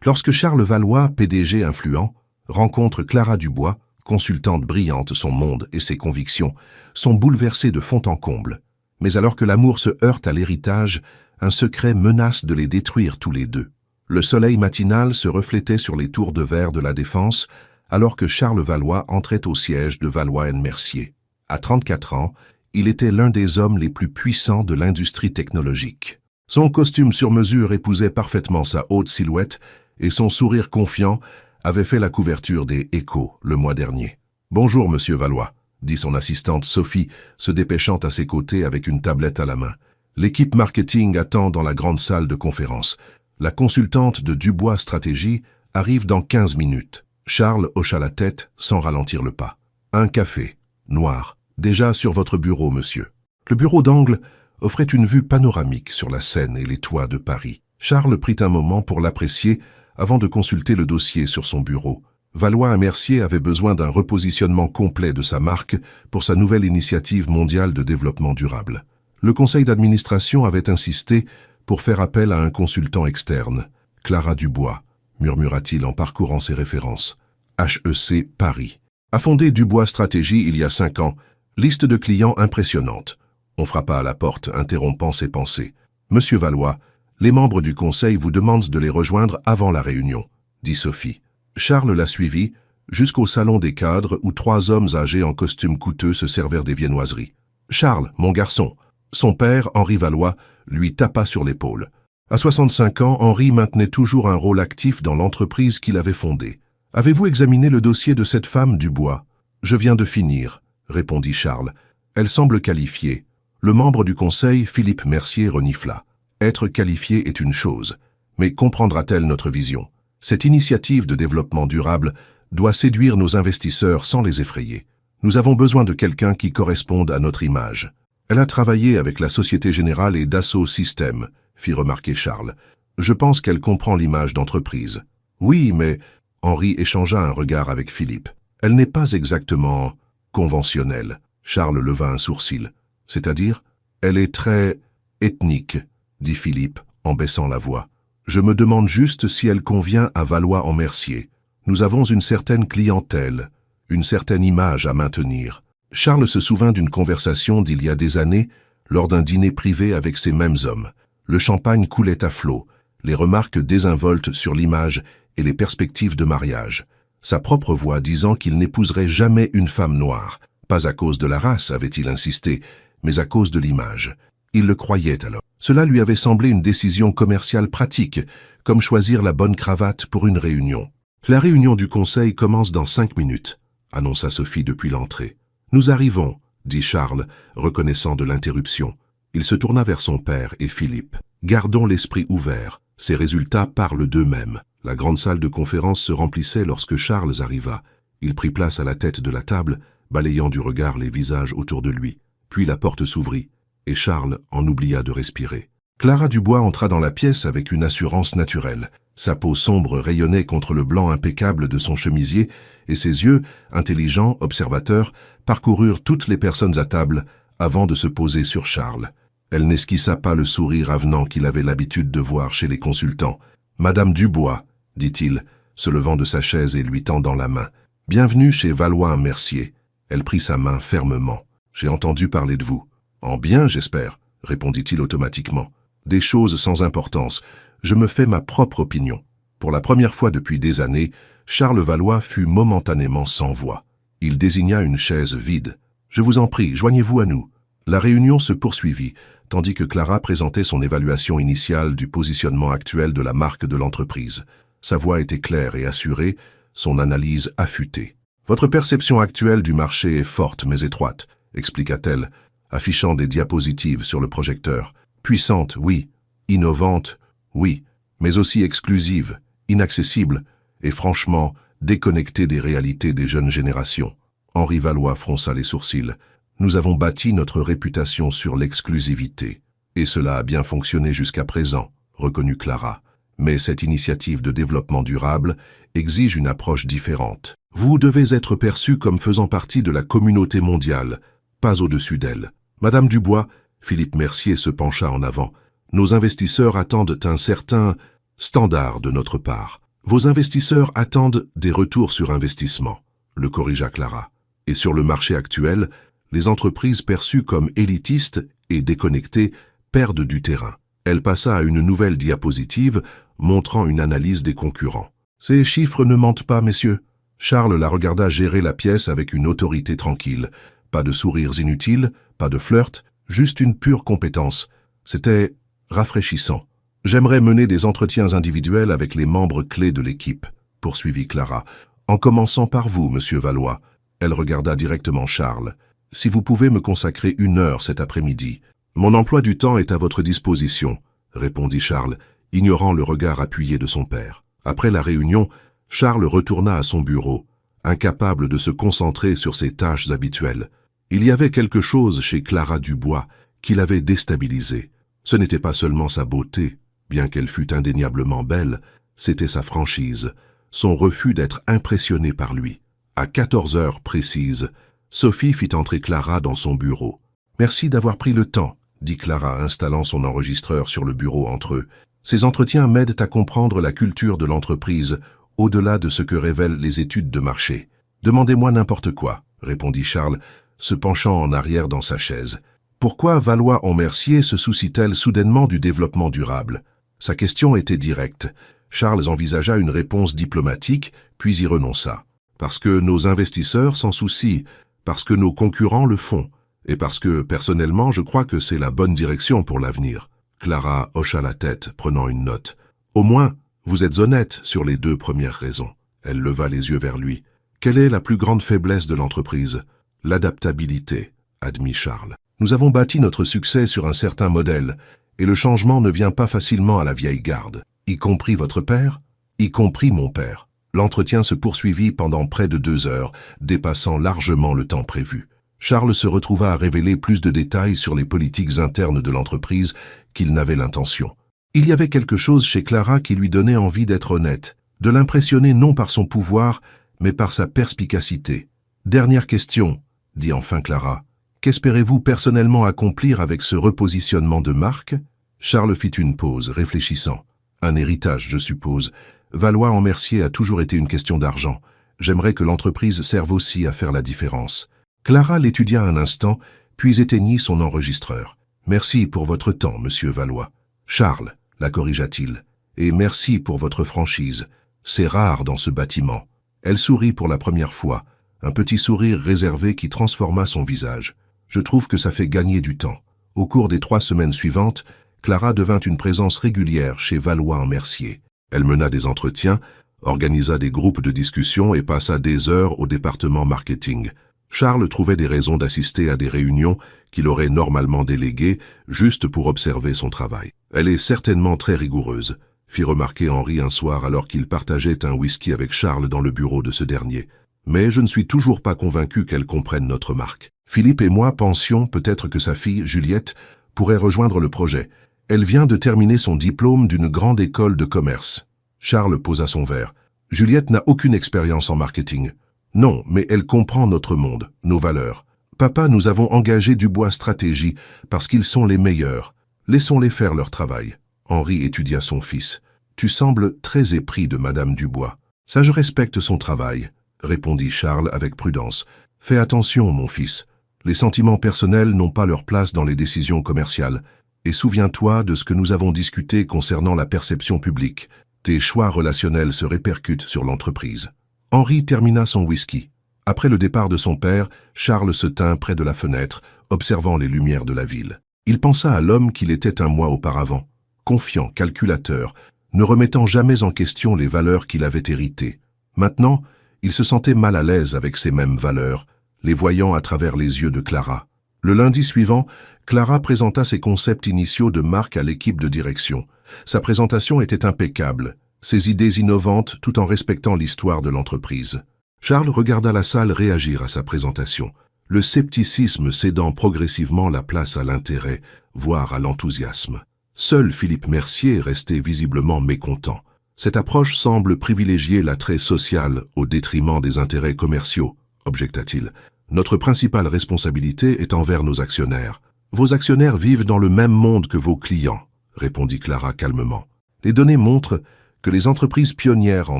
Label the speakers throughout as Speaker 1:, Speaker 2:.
Speaker 1: Lorsque Charles Valois, PDG influent, rencontre Clara Dubois, consultante brillante, son monde et ses convictions sont bouleversés de fond en comble. Mais alors que l'amour se heurte à l'héritage, un secret menace de les détruire tous les deux. Le soleil matinal se reflétait sur les tours de verre de la Défense, alors que Charles Valois entrait au siège de Valois & Mercier. À 34 ans, il était l'un des hommes les plus puissants de l'industrie technologique. Son costume sur mesure épousait parfaitement sa haute silhouette et son sourire confiant avait fait la couverture des Échos le mois dernier. « Bonjour, monsieur Valois », dit son assistante Sophie, se dépêchant à ses côtés avec une tablette à la main. L'équipe marketing attend dans la grande salle de conférence. La consultante de Dubois Stratégie arrive dans 15 minutes. Charles hocha la tête sans ralentir le pas. « Un café, noir, déjà sur votre bureau, monsieur. » Le bureau d'angle offrait une vue panoramique sur la Seine et les toits de Paris. Charles prit un moment pour l'apprécier avant de consulter le dossier sur son bureau. Valois & Mercier avait besoin d'un repositionnement complet de sa marque pour sa nouvelle initiative mondiale de développement durable. Le conseil d'administration avait insisté pour faire appel à un consultant externe. « Clara Dubois », murmura-t-il en parcourant ses références. « HEC Paris. A fondé Dubois Stratégie il y a 5 ans. Liste de clients impressionnante. » On frappa à la porte, interrompant ses pensées. « Monsieur Valois, les membres du conseil vous demandent de les rejoindre avant la réunion, » dit Sophie. Charles la suivit jusqu'au salon des cadres où 3 hommes âgés en costumes coûteux se servèrent des viennoiseries. « Charles, mon garçon !» Son père, Henri Valois, lui tapa sur l'épaule. À 65 ans, Henri maintenait toujours un rôle actif dans l'entreprise qu'il avait fondée. « Avez-vous examiné le dossier de cette femme, Dubois ?»« Je viens de finir, » répondit Charles. « Elle semble qualifiée. » Le membre du conseil, Philippe Mercier, renifla. Être qualifié est une chose, mais comprendra-t-elle notre vision? Cette initiative de développement durable doit séduire nos investisseurs sans les effrayer. Nous avons besoin de quelqu'un qui corresponde à notre image. Elle a travaillé avec la Société Générale et Dassault Systèmes, fit remarquer Charles. Je pense qu'elle comprend l'image d'entreprise. Oui, mais... Henri échangea un regard avec Philippe. Elle n'est pas exactement conventionnelle. Charles leva un sourcil. C'est-à-dire, elle est très ethnique, dit Philippe en baissant la voix. Je me demande juste si elle convient à Valois & Mercier. Nous avons une certaine clientèle, une certaine image à maintenir. Charles se souvint d'une conversation d'il y a des années, lors d'un dîner privé avec ces mêmes hommes. Le champagne coulait à flot, les remarques désinvoltes sur l'image et les perspectives de mariage. Sa propre voix disant qu'il n'épouserait jamais une femme noire. Pas à cause de la race, avait-il insisté, mais à cause de l'image. Il le croyait alors. Cela lui avait semblé une décision commerciale pratique, comme choisir la bonne cravate pour une réunion. « La réunion du conseil commence dans 5 minutes, » annonça Sophie depuis l'entrée. « Nous arrivons, » dit Charles, reconnaissant de l'interruption. Il se tourna vers son père et Philippe. « Gardons l'esprit ouvert. Ces résultats parlent d'eux-mêmes. » La grande salle de conférence se remplissait lorsque Charles arriva. Il prit place à la tête de la table, balayant du regard les visages autour de lui. Puis la porte s'ouvrit, et Charles en oublia de respirer. Clara Dubois entra dans la pièce avec une assurance naturelle. Sa peau sombre rayonnait contre le blanc impeccable de son chemisier, et ses yeux, intelligents, observateurs, parcoururent toutes les personnes à table avant de se poser sur Charles. Elle n'esquissa pas le sourire avenant qu'il avait l'habitude de voir chez les consultants. « Madame Dubois », dit-il, se levant de sa chaise et lui tendant la main. « Bienvenue chez Valois & Mercier. » Elle prit sa main fermement. « J'ai entendu parler de vous. »« En bien, j'espère, » répondit-il automatiquement. « Des choses sans importance. Je me fais ma propre opinion. » Pour la première fois depuis des années, Charles Valois fut momentanément sans voix. Il désigna une chaise vide. « Je vous en prie, joignez-vous à nous. » La réunion se poursuivit, tandis que Clara présentait son évaluation initiale du positionnement actuel de la marque de l'entreprise. Sa voix était claire et assurée, son analyse affûtée. « Votre perception actuelle du marché est forte mais étroite, » expliqua-t-elle, affichant des diapositives sur le projecteur. « Puissante, oui. Innovante, oui. Mais aussi exclusive, inaccessible et franchement déconnectée des réalités des jeunes générations. » Henri Valois fronça les sourcils. « Nous avons bâti notre réputation sur l'exclusivité. Et cela a bien fonctionné jusqu'à présent, » reconnut Clara. Mais cette initiative de développement durable exige une approche différente. Vous devez être perçu comme faisant partie de la communauté mondiale, pas au-dessus d'elle. Madame Dubois, Philippe Mercier se pencha en avant. Nos investisseurs attendent un certain standard de notre part. Vos investisseurs attendent des retours sur investissement, le corrigea Clara. Et sur le marché actuel, les entreprises perçues comme élitistes et déconnectées perdent du terrain. Elle passa à une nouvelle diapositive montrant une analyse des concurrents. Ces chiffres ne mentent pas, messieurs. Charles la regarda gérer la pièce avec une autorité tranquille. Pas de sourires inutiles, pas de flirt, juste une pure compétence. C'était rafraîchissant. J'aimerais mener des entretiens individuels avec les membres clés de l'équipe, poursuivit Clara, en commençant par vous, monsieur Valois. Elle regarda directement Charles. Si vous pouvez me consacrer 1 heure cet après-midi. Mon emploi du temps est à votre disposition, répondit Charles, ignorant le regard appuyé de son père. Après la réunion, Charles retourna à son bureau, incapable de se concentrer sur ses tâches habituelles. Il y avait quelque chose chez Clara Dubois qui l'avait déstabilisé. Ce n'était pas seulement sa beauté, bien qu'elle fût indéniablement belle, c'était sa franchise, son refus d'être impressionnée par lui. À 14 heures précises, Sophie fit entrer Clara dans son bureau. « Merci d'avoir pris le temps », dit Clara, installant son enregistreur sur le bureau entre eux. « Ces entretiens m'aident à comprendre la culture de l'entreprise, au-delà de ce que révèlent les études de marché. »« Demandez-moi n'importe quoi », répondit Charles, se penchant en arrière dans sa chaise. « Pourquoi Valois en Mercier se soucie-t-elle soudainement du développement durable ?» Sa question était directe. Charles envisagea une réponse diplomatique, puis y renonça. « Parce que nos investisseurs s'en soucient, parce que nos concurrents le font, et parce que, personnellement, je crois que c'est la bonne direction pour l'avenir. » Clara hocha la tête, prenant une note. « Au moins, vous êtes honnête sur les 2 premières raisons. » Elle leva les yeux vers lui. « Quelle est la plus grande faiblesse de l'entreprise ?»« L'adaptabilité, » admit Charles. « Nous avons bâti notre succès sur un certain modèle, et le changement ne vient pas facilement à la vieille garde. Y compris votre père ? Y compris mon père. » L'entretien se poursuivit pendant près de 2 heures, dépassant largement le temps prévu. Charles se retrouva à révéler plus de détails sur les politiques internes de l'entreprise qu'il n'avait l'intention. Il y avait quelque chose chez Clara qui lui donnait envie d'être honnête, de l'impressionner non par son pouvoir, mais par sa perspicacité. « Dernière question, » dit enfin Clara. « Qu'espérez-vous personnellement accomplir avec ce repositionnement de marque ?» Charles fit une pause, réfléchissant. « Un héritage, je suppose. Valois en Mercier a toujours été une question d'argent. J'aimerais que l'entreprise serve aussi à faire la différence. » Clara l'étudia un instant, puis éteignit son enregistreur. « Merci pour votre temps, monsieur Valois. »« Charles, » la corrigea-t-il, « et merci pour votre franchise. C'est rare dans ce bâtiment. » Elle sourit pour la première fois, un petit sourire réservé qui transforma son visage. « Je trouve que ça fait gagner du temps. » Au cours des 3 semaines suivantes, Clara devint une présence régulière chez Valois en Mercier. Elle mena des entretiens, organisa des groupes de discussion et passa des heures au département marketing. Charles trouvait des raisons d'assister à des réunions qu'il aurait normalement déléguées juste pour observer son travail. « Elle est certainement très rigoureuse », fit remarquer Henri un soir alors qu'il partageait un whisky avec Charles dans le bureau de ce dernier. « Mais je ne suis toujours pas convaincu qu'elle comprenne notre marque. Philippe et moi pensions peut-être que sa fille, Juliette, pourrait rejoindre le projet. Elle vient de terminer son diplôme d'une grande école de commerce. » Charles posa son verre. « Juliette n'a aucune expérience en marketing. » « Non, mais elle comprend notre monde, nos valeurs. Papa, nous avons engagé Dubois Stratégie parce qu'ils sont les meilleurs. Laissons-les faire leur travail. » Henri étudia son fils. « Tu sembles très épris de Madame Dubois. »« Ça, je respecte son travail, » répondit Charles avec prudence. « Fais attention, mon fils. Les sentiments personnels n'ont pas leur place dans les décisions commerciales. Et souviens-toi de ce que nous avons discuté concernant la perception publique. Tes choix relationnels se répercutent sur l'entreprise. » Henri termina son whisky. Après le départ de son père, Charles se tint près de la fenêtre, observant les lumières de la ville. Il pensa à l'homme qu'il était un mois auparavant, confiant, calculateur, ne remettant jamais en question les valeurs qu'il avait héritées. Maintenant, il se sentait mal à l'aise avec ces mêmes valeurs, les voyant à travers les yeux de Clara. Le lundi suivant, Clara présenta ses concepts initiaux de marque à l'équipe de direction. Sa présentation était impeccable, ses idées innovantes tout en respectant l'histoire de l'entreprise. Charles regarda la salle réagir à sa présentation, le scepticisme cédant progressivement la place à l'intérêt, voire à l'enthousiasme. Seul Philippe Mercier restait visiblement mécontent. Cette approche semble privilégier l'attrait social au détriment des intérêts commerciaux, objecta-t-il. Notre principale responsabilité est envers nos actionnaires. Vos actionnaires vivent dans le même monde que vos clients, répondit Clara calmement. Les données montrent que les entreprises pionnières en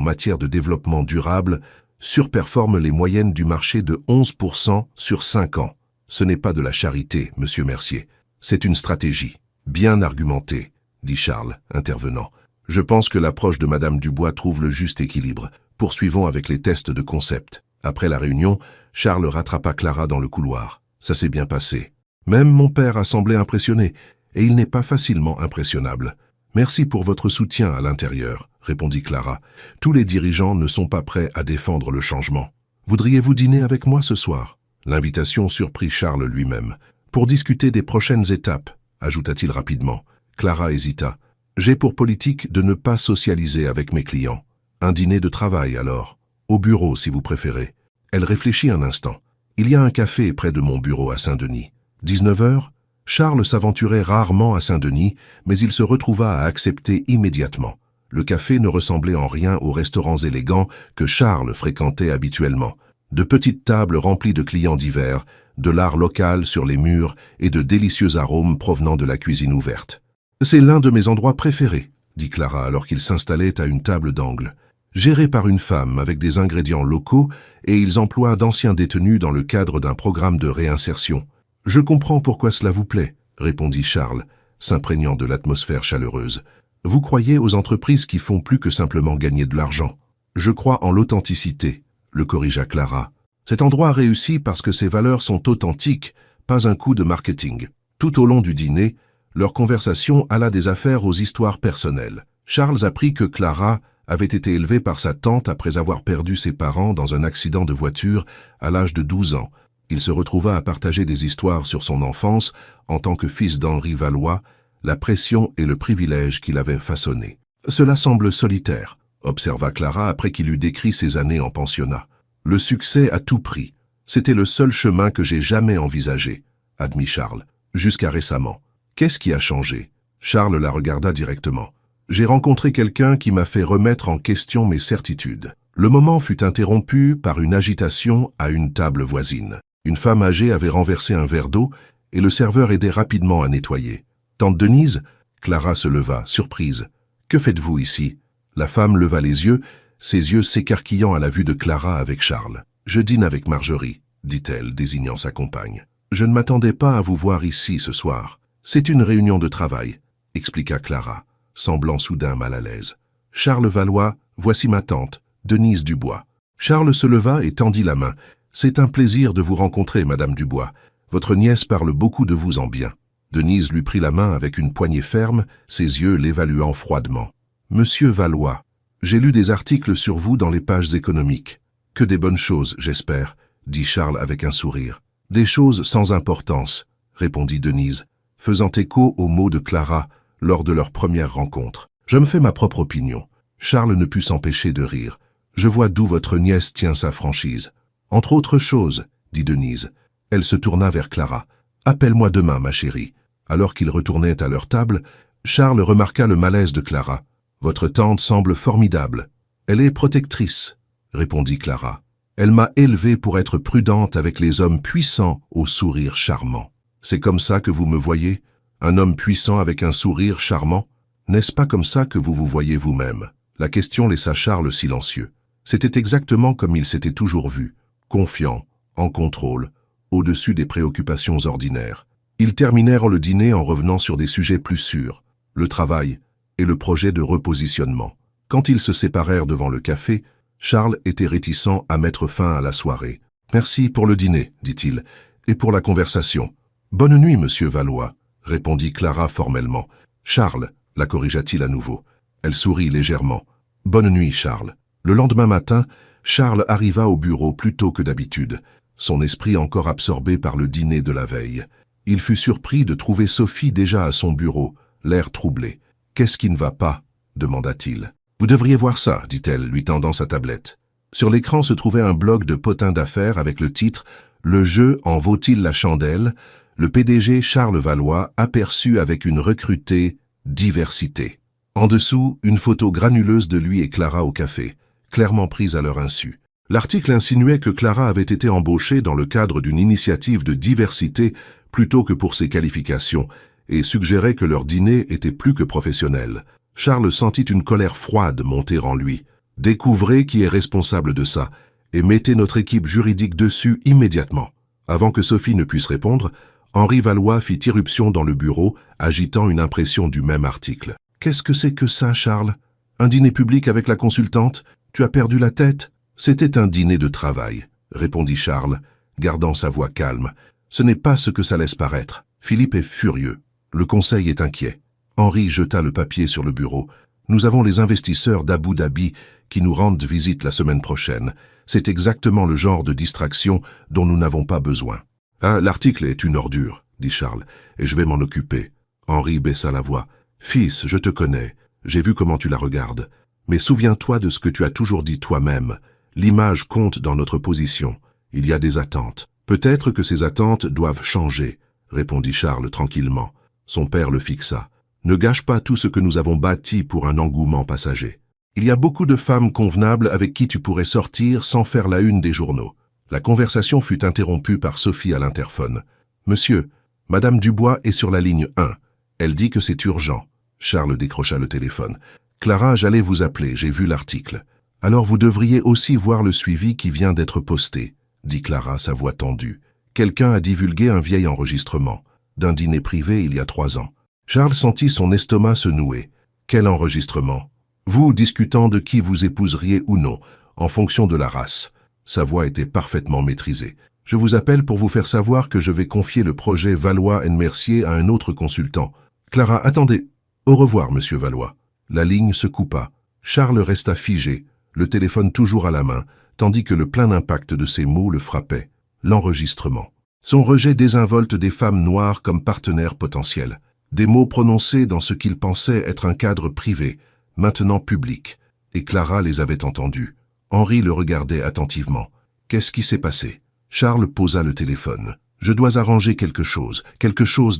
Speaker 1: matière de développement durable surperforment les moyennes du marché de 11% sur 5 ans. Ce n'est pas de la charité, monsieur Mercier. C'est une stratégie. Bien argumentée, dit Charles, intervenant. Je pense que l'approche de Madame Dubois trouve le juste équilibre. Poursuivons avec les tests de concept. Après la réunion, Charles rattrapa Clara dans le couloir. Ça s'est bien passé. Même mon père a semblé impressionné, et il n'est pas facilement impressionnable. Merci pour votre soutien à l'intérieur, répondit Clara. Tous les dirigeants ne sont pas prêts à défendre le changement. Voudriez-vous dîner avec moi ce soir? L'invitation surprit Charles lui-même. Pour discuter des prochaines étapes, ajouta-t-il rapidement. Clara hésita. J'ai pour politique de ne pas socialiser avec mes clients. Un dîner de travail alors. Au bureau si vous préférez. Elle réfléchit un instant. Il y a un café près de mon bureau à Saint-Denis. 19 heures? Charles s'aventurait rarement à Saint-Denis, mais il se retrouva à accepter immédiatement. Le café ne ressemblait en rien aux restaurants élégants que Charles fréquentait habituellement. De petites tables remplies de clients divers, de l'art local sur les murs et de délicieux arômes provenant de la cuisine ouverte. « C'est l'un de mes endroits préférés », dit Clara alors qu'il s'installait à une table d'angle. Géré par une femme avec des ingrédients locaux et ils emploient d'anciens détenus dans le cadre d'un programme de réinsertion. « Je comprends pourquoi cela vous plaît », répondit Charles, s'imprégnant de l'atmosphère chaleureuse. « Vous croyez aux entreprises qui font plus que simplement gagner de l'argent. Je crois en l'authenticité, le corrigea Clara. Cet endroit a réussi parce que ses valeurs sont authentiques, pas un coup de marketing. Tout au long du dîner, leur conversation alla des affaires aux histoires personnelles. Charles apprit que Clara avait été élevée par sa tante après avoir perdu ses parents dans un accident de voiture à l'âge de 12 ans. Il se retrouva à partager des histoires sur son enfance en tant que fils d'Henri Valois, la pression et le privilège qu'il avait façonné. « Cela semble solitaire », observa Clara après qu'il eut décrit ses années en pensionnat. « Le succès à tout prix. C'était le seul chemin que j'ai jamais envisagé, » admit Charles, jusqu'à récemment. « Qu'est-ce qui a changé ?» Charles la regarda directement. « J'ai rencontré quelqu'un qui m'a fait remettre en question mes certitudes. » Le moment fut interrompu par une agitation à une table voisine. Une femme âgée avait renversé un verre d'eau et le serveur aidait rapidement à nettoyer. « Tante Denise ?» Clara se leva, surprise. « Que faites-vous ici ?» La femme leva les yeux, ses yeux s'écarquillant à la vue de Clara avec Charles. « Je dîne avec Marjorie », dit-elle, désignant sa compagne. « Je ne m'attendais pas à vous voir ici ce soir. C'est une réunion de travail », expliqua Clara, semblant soudain mal à l'aise. « Charles Valois, voici ma tante, Denise Dubois. » Charles se leva et tendit la main. « C'est un plaisir de vous rencontrer, Madame Dubois. Votre nièce parle beaucoup de vous en bien. » Denise lui prit la main avec une poignée ferme, ses yeux l'évaluant froidement. « Monsieur Valois, j'ai lu des articles sur vous dans les pages économiques. Que des bonnes choses, j'espère, » dit Charles avec un sourire. « Des choses sans importance, » répondit Denise, faisant écho aux mots de Clara lors de leur première rencontre. « Je me fais ma propre opinion. » Charles ne put s'empêcher de rire. « Je vois d'où votre nièce tient sa franchise. »« Entre autres choses, » dit Denise. Elle se tourna vers Clara. « Appelle-moi demain, ma chérie. » Alors qu'ils retournaient à leur table, Charles remarqua le malaise de Clara. « Votre tante semble formidable. »« Elle est protectrice, » répondit Clara. « Elle m'a élevée pour être prudente avec les hommes puissants au sourire charmant. C'est comme ça que vous me voyez? Un homme puissant avec un sourire charmant? N'est-ce pas comme ça que vous vous voyez vous-même » La question laissa Charles silencieux. C'était exactement comme il s'était toujours vu, confiant, en contrôle, au-dessus des préoccupations ordinaires. Ils terminèrent le dîner en revenant sur des sujets plus sûrs, le travail et le projet de repositionnement. Quand ils se séparèrent devant le café, Charles était réticent à mettre fin à la soirée. « Merci pour le dîner, » dit-il, « et pour la conversation. »« Bonne nuit, monsieur Valois, » répondit Clara formellement. « Charles, » la corrigea-t-il à nouveau. Elle sourit légèrement. « Bonne nuit, Charles. » Le lendemain matin, Charles arriva au bureau plus tôt que d'habitude, son esprit encore absorbé par le dîner de la veille. Il fut surpris de trouver Sophie déjà à son bureau, l'air troublé. « Qu'est-ce qui ne va pas ?» demanda-t-il. « Vous devriez voir ça, » dit-elle, lui tendant sa tablette. Sur l'écran se trouvait un blog de potins d'affaires avec le titre « Le jeu en vaut-il la chandelle ?» Le PDG Charles Valois aperçut avec une recrutée « Diversité ». En dessous, une photo granuleuse de lui et Clara au café, clairement prise à leur insu. L'article insinuait que Clara avait été embauchée dans le cadre d'une initiative de diversité plutôt que pour ses qualifications, et suggérait que leur dîner était plus que professionnel. Charles sentit une colère froide monter en lui. Découvrez qui est responsable de ça et mettez notre équipe juridique dessus immédiatement. Avant que Sophie ne puisse répondre, Henri Valois fit irruption dans le bureau, agitant une impression du même article. « Qu'est-ce que c'est que ça, Charles? Un dîner public avec la consultante? Tu as perdu la tête ?» « C'était un dîner de travail, » répondit Charles, gardant sa voix calme. « Ce n'est pas ce que ça laisse paraître. Philippe est furieux. Le conseil est inquiet. » Henri jeta le papier sur le bureau. « Nous avons les investisseurs d'Abu Dhabi qui nous rendent visite la semaine prochaine. C'est exactement le genre de distraction dont nous n'avons pas besoin. »« Ah, l'article est une ordure, » dit Charles, « et je vais m'en occuper. » Henri baissa la voix. « Fils, je te connais. J'ai vu comment tu la regardes. Mais souviens-toi de ce que tu as toujours dit toi-même. L'image compte dans notre position. Il y a des attentes. Peut-être que ces attentes doivent changer, » répondit Charles tranquillement. Son père le fixa. « Ne gâche pas tout ce que nous avons bâti pour un engouement passager. Il y a beaucoup de femmes convenables avec qui tu pourrais sortir sans faire la une des journaux. » La conversation fut interrompue par Sophie à l'interphone. « Monsieur, Madame Dubois est sur la ligne 1. Elle dit que c'est urgent. » Charles décrocha le téléphone. « Clara, j'allais vous appeler, j'ai vu l'article. » « Alors vous devriez aussi voir le suivi qui vient d'être posté, » dit Clara, sa voix tendue. « Quelqu'un a divulgué un vieil enregistrement, d'un dîner privé il y a 3 ans. » Charles sentit son estomac se nouer. « Quel enregistrement? Vous discutant de qui vous épouseriez ou non, en fonction de la race. » Sa voix était parfaitement maîtrisée. « Je vous appelle pour vous faire savoir que je vais confier le projet Valois & Mercier à un autre consultant. » « Clara, attendez. Au revoir, monsieur Valois. » La ligne se coupa. Charles resta figé, le téléphone toujours à la main, tandis que le plein impact de ses mots le frappait. L'enregistrement. Son rejet désinvolte des femmes noires comme partenaires potentiels. Des mots prononcés dans ce qu'il pensait être un cadre privé, maintenant public. Et Clara les avait entendus. Henri le regardait attentivement. Qu'est-ce qui s'est passé? Charles posa le téléphone. Je dois arranger quelque chose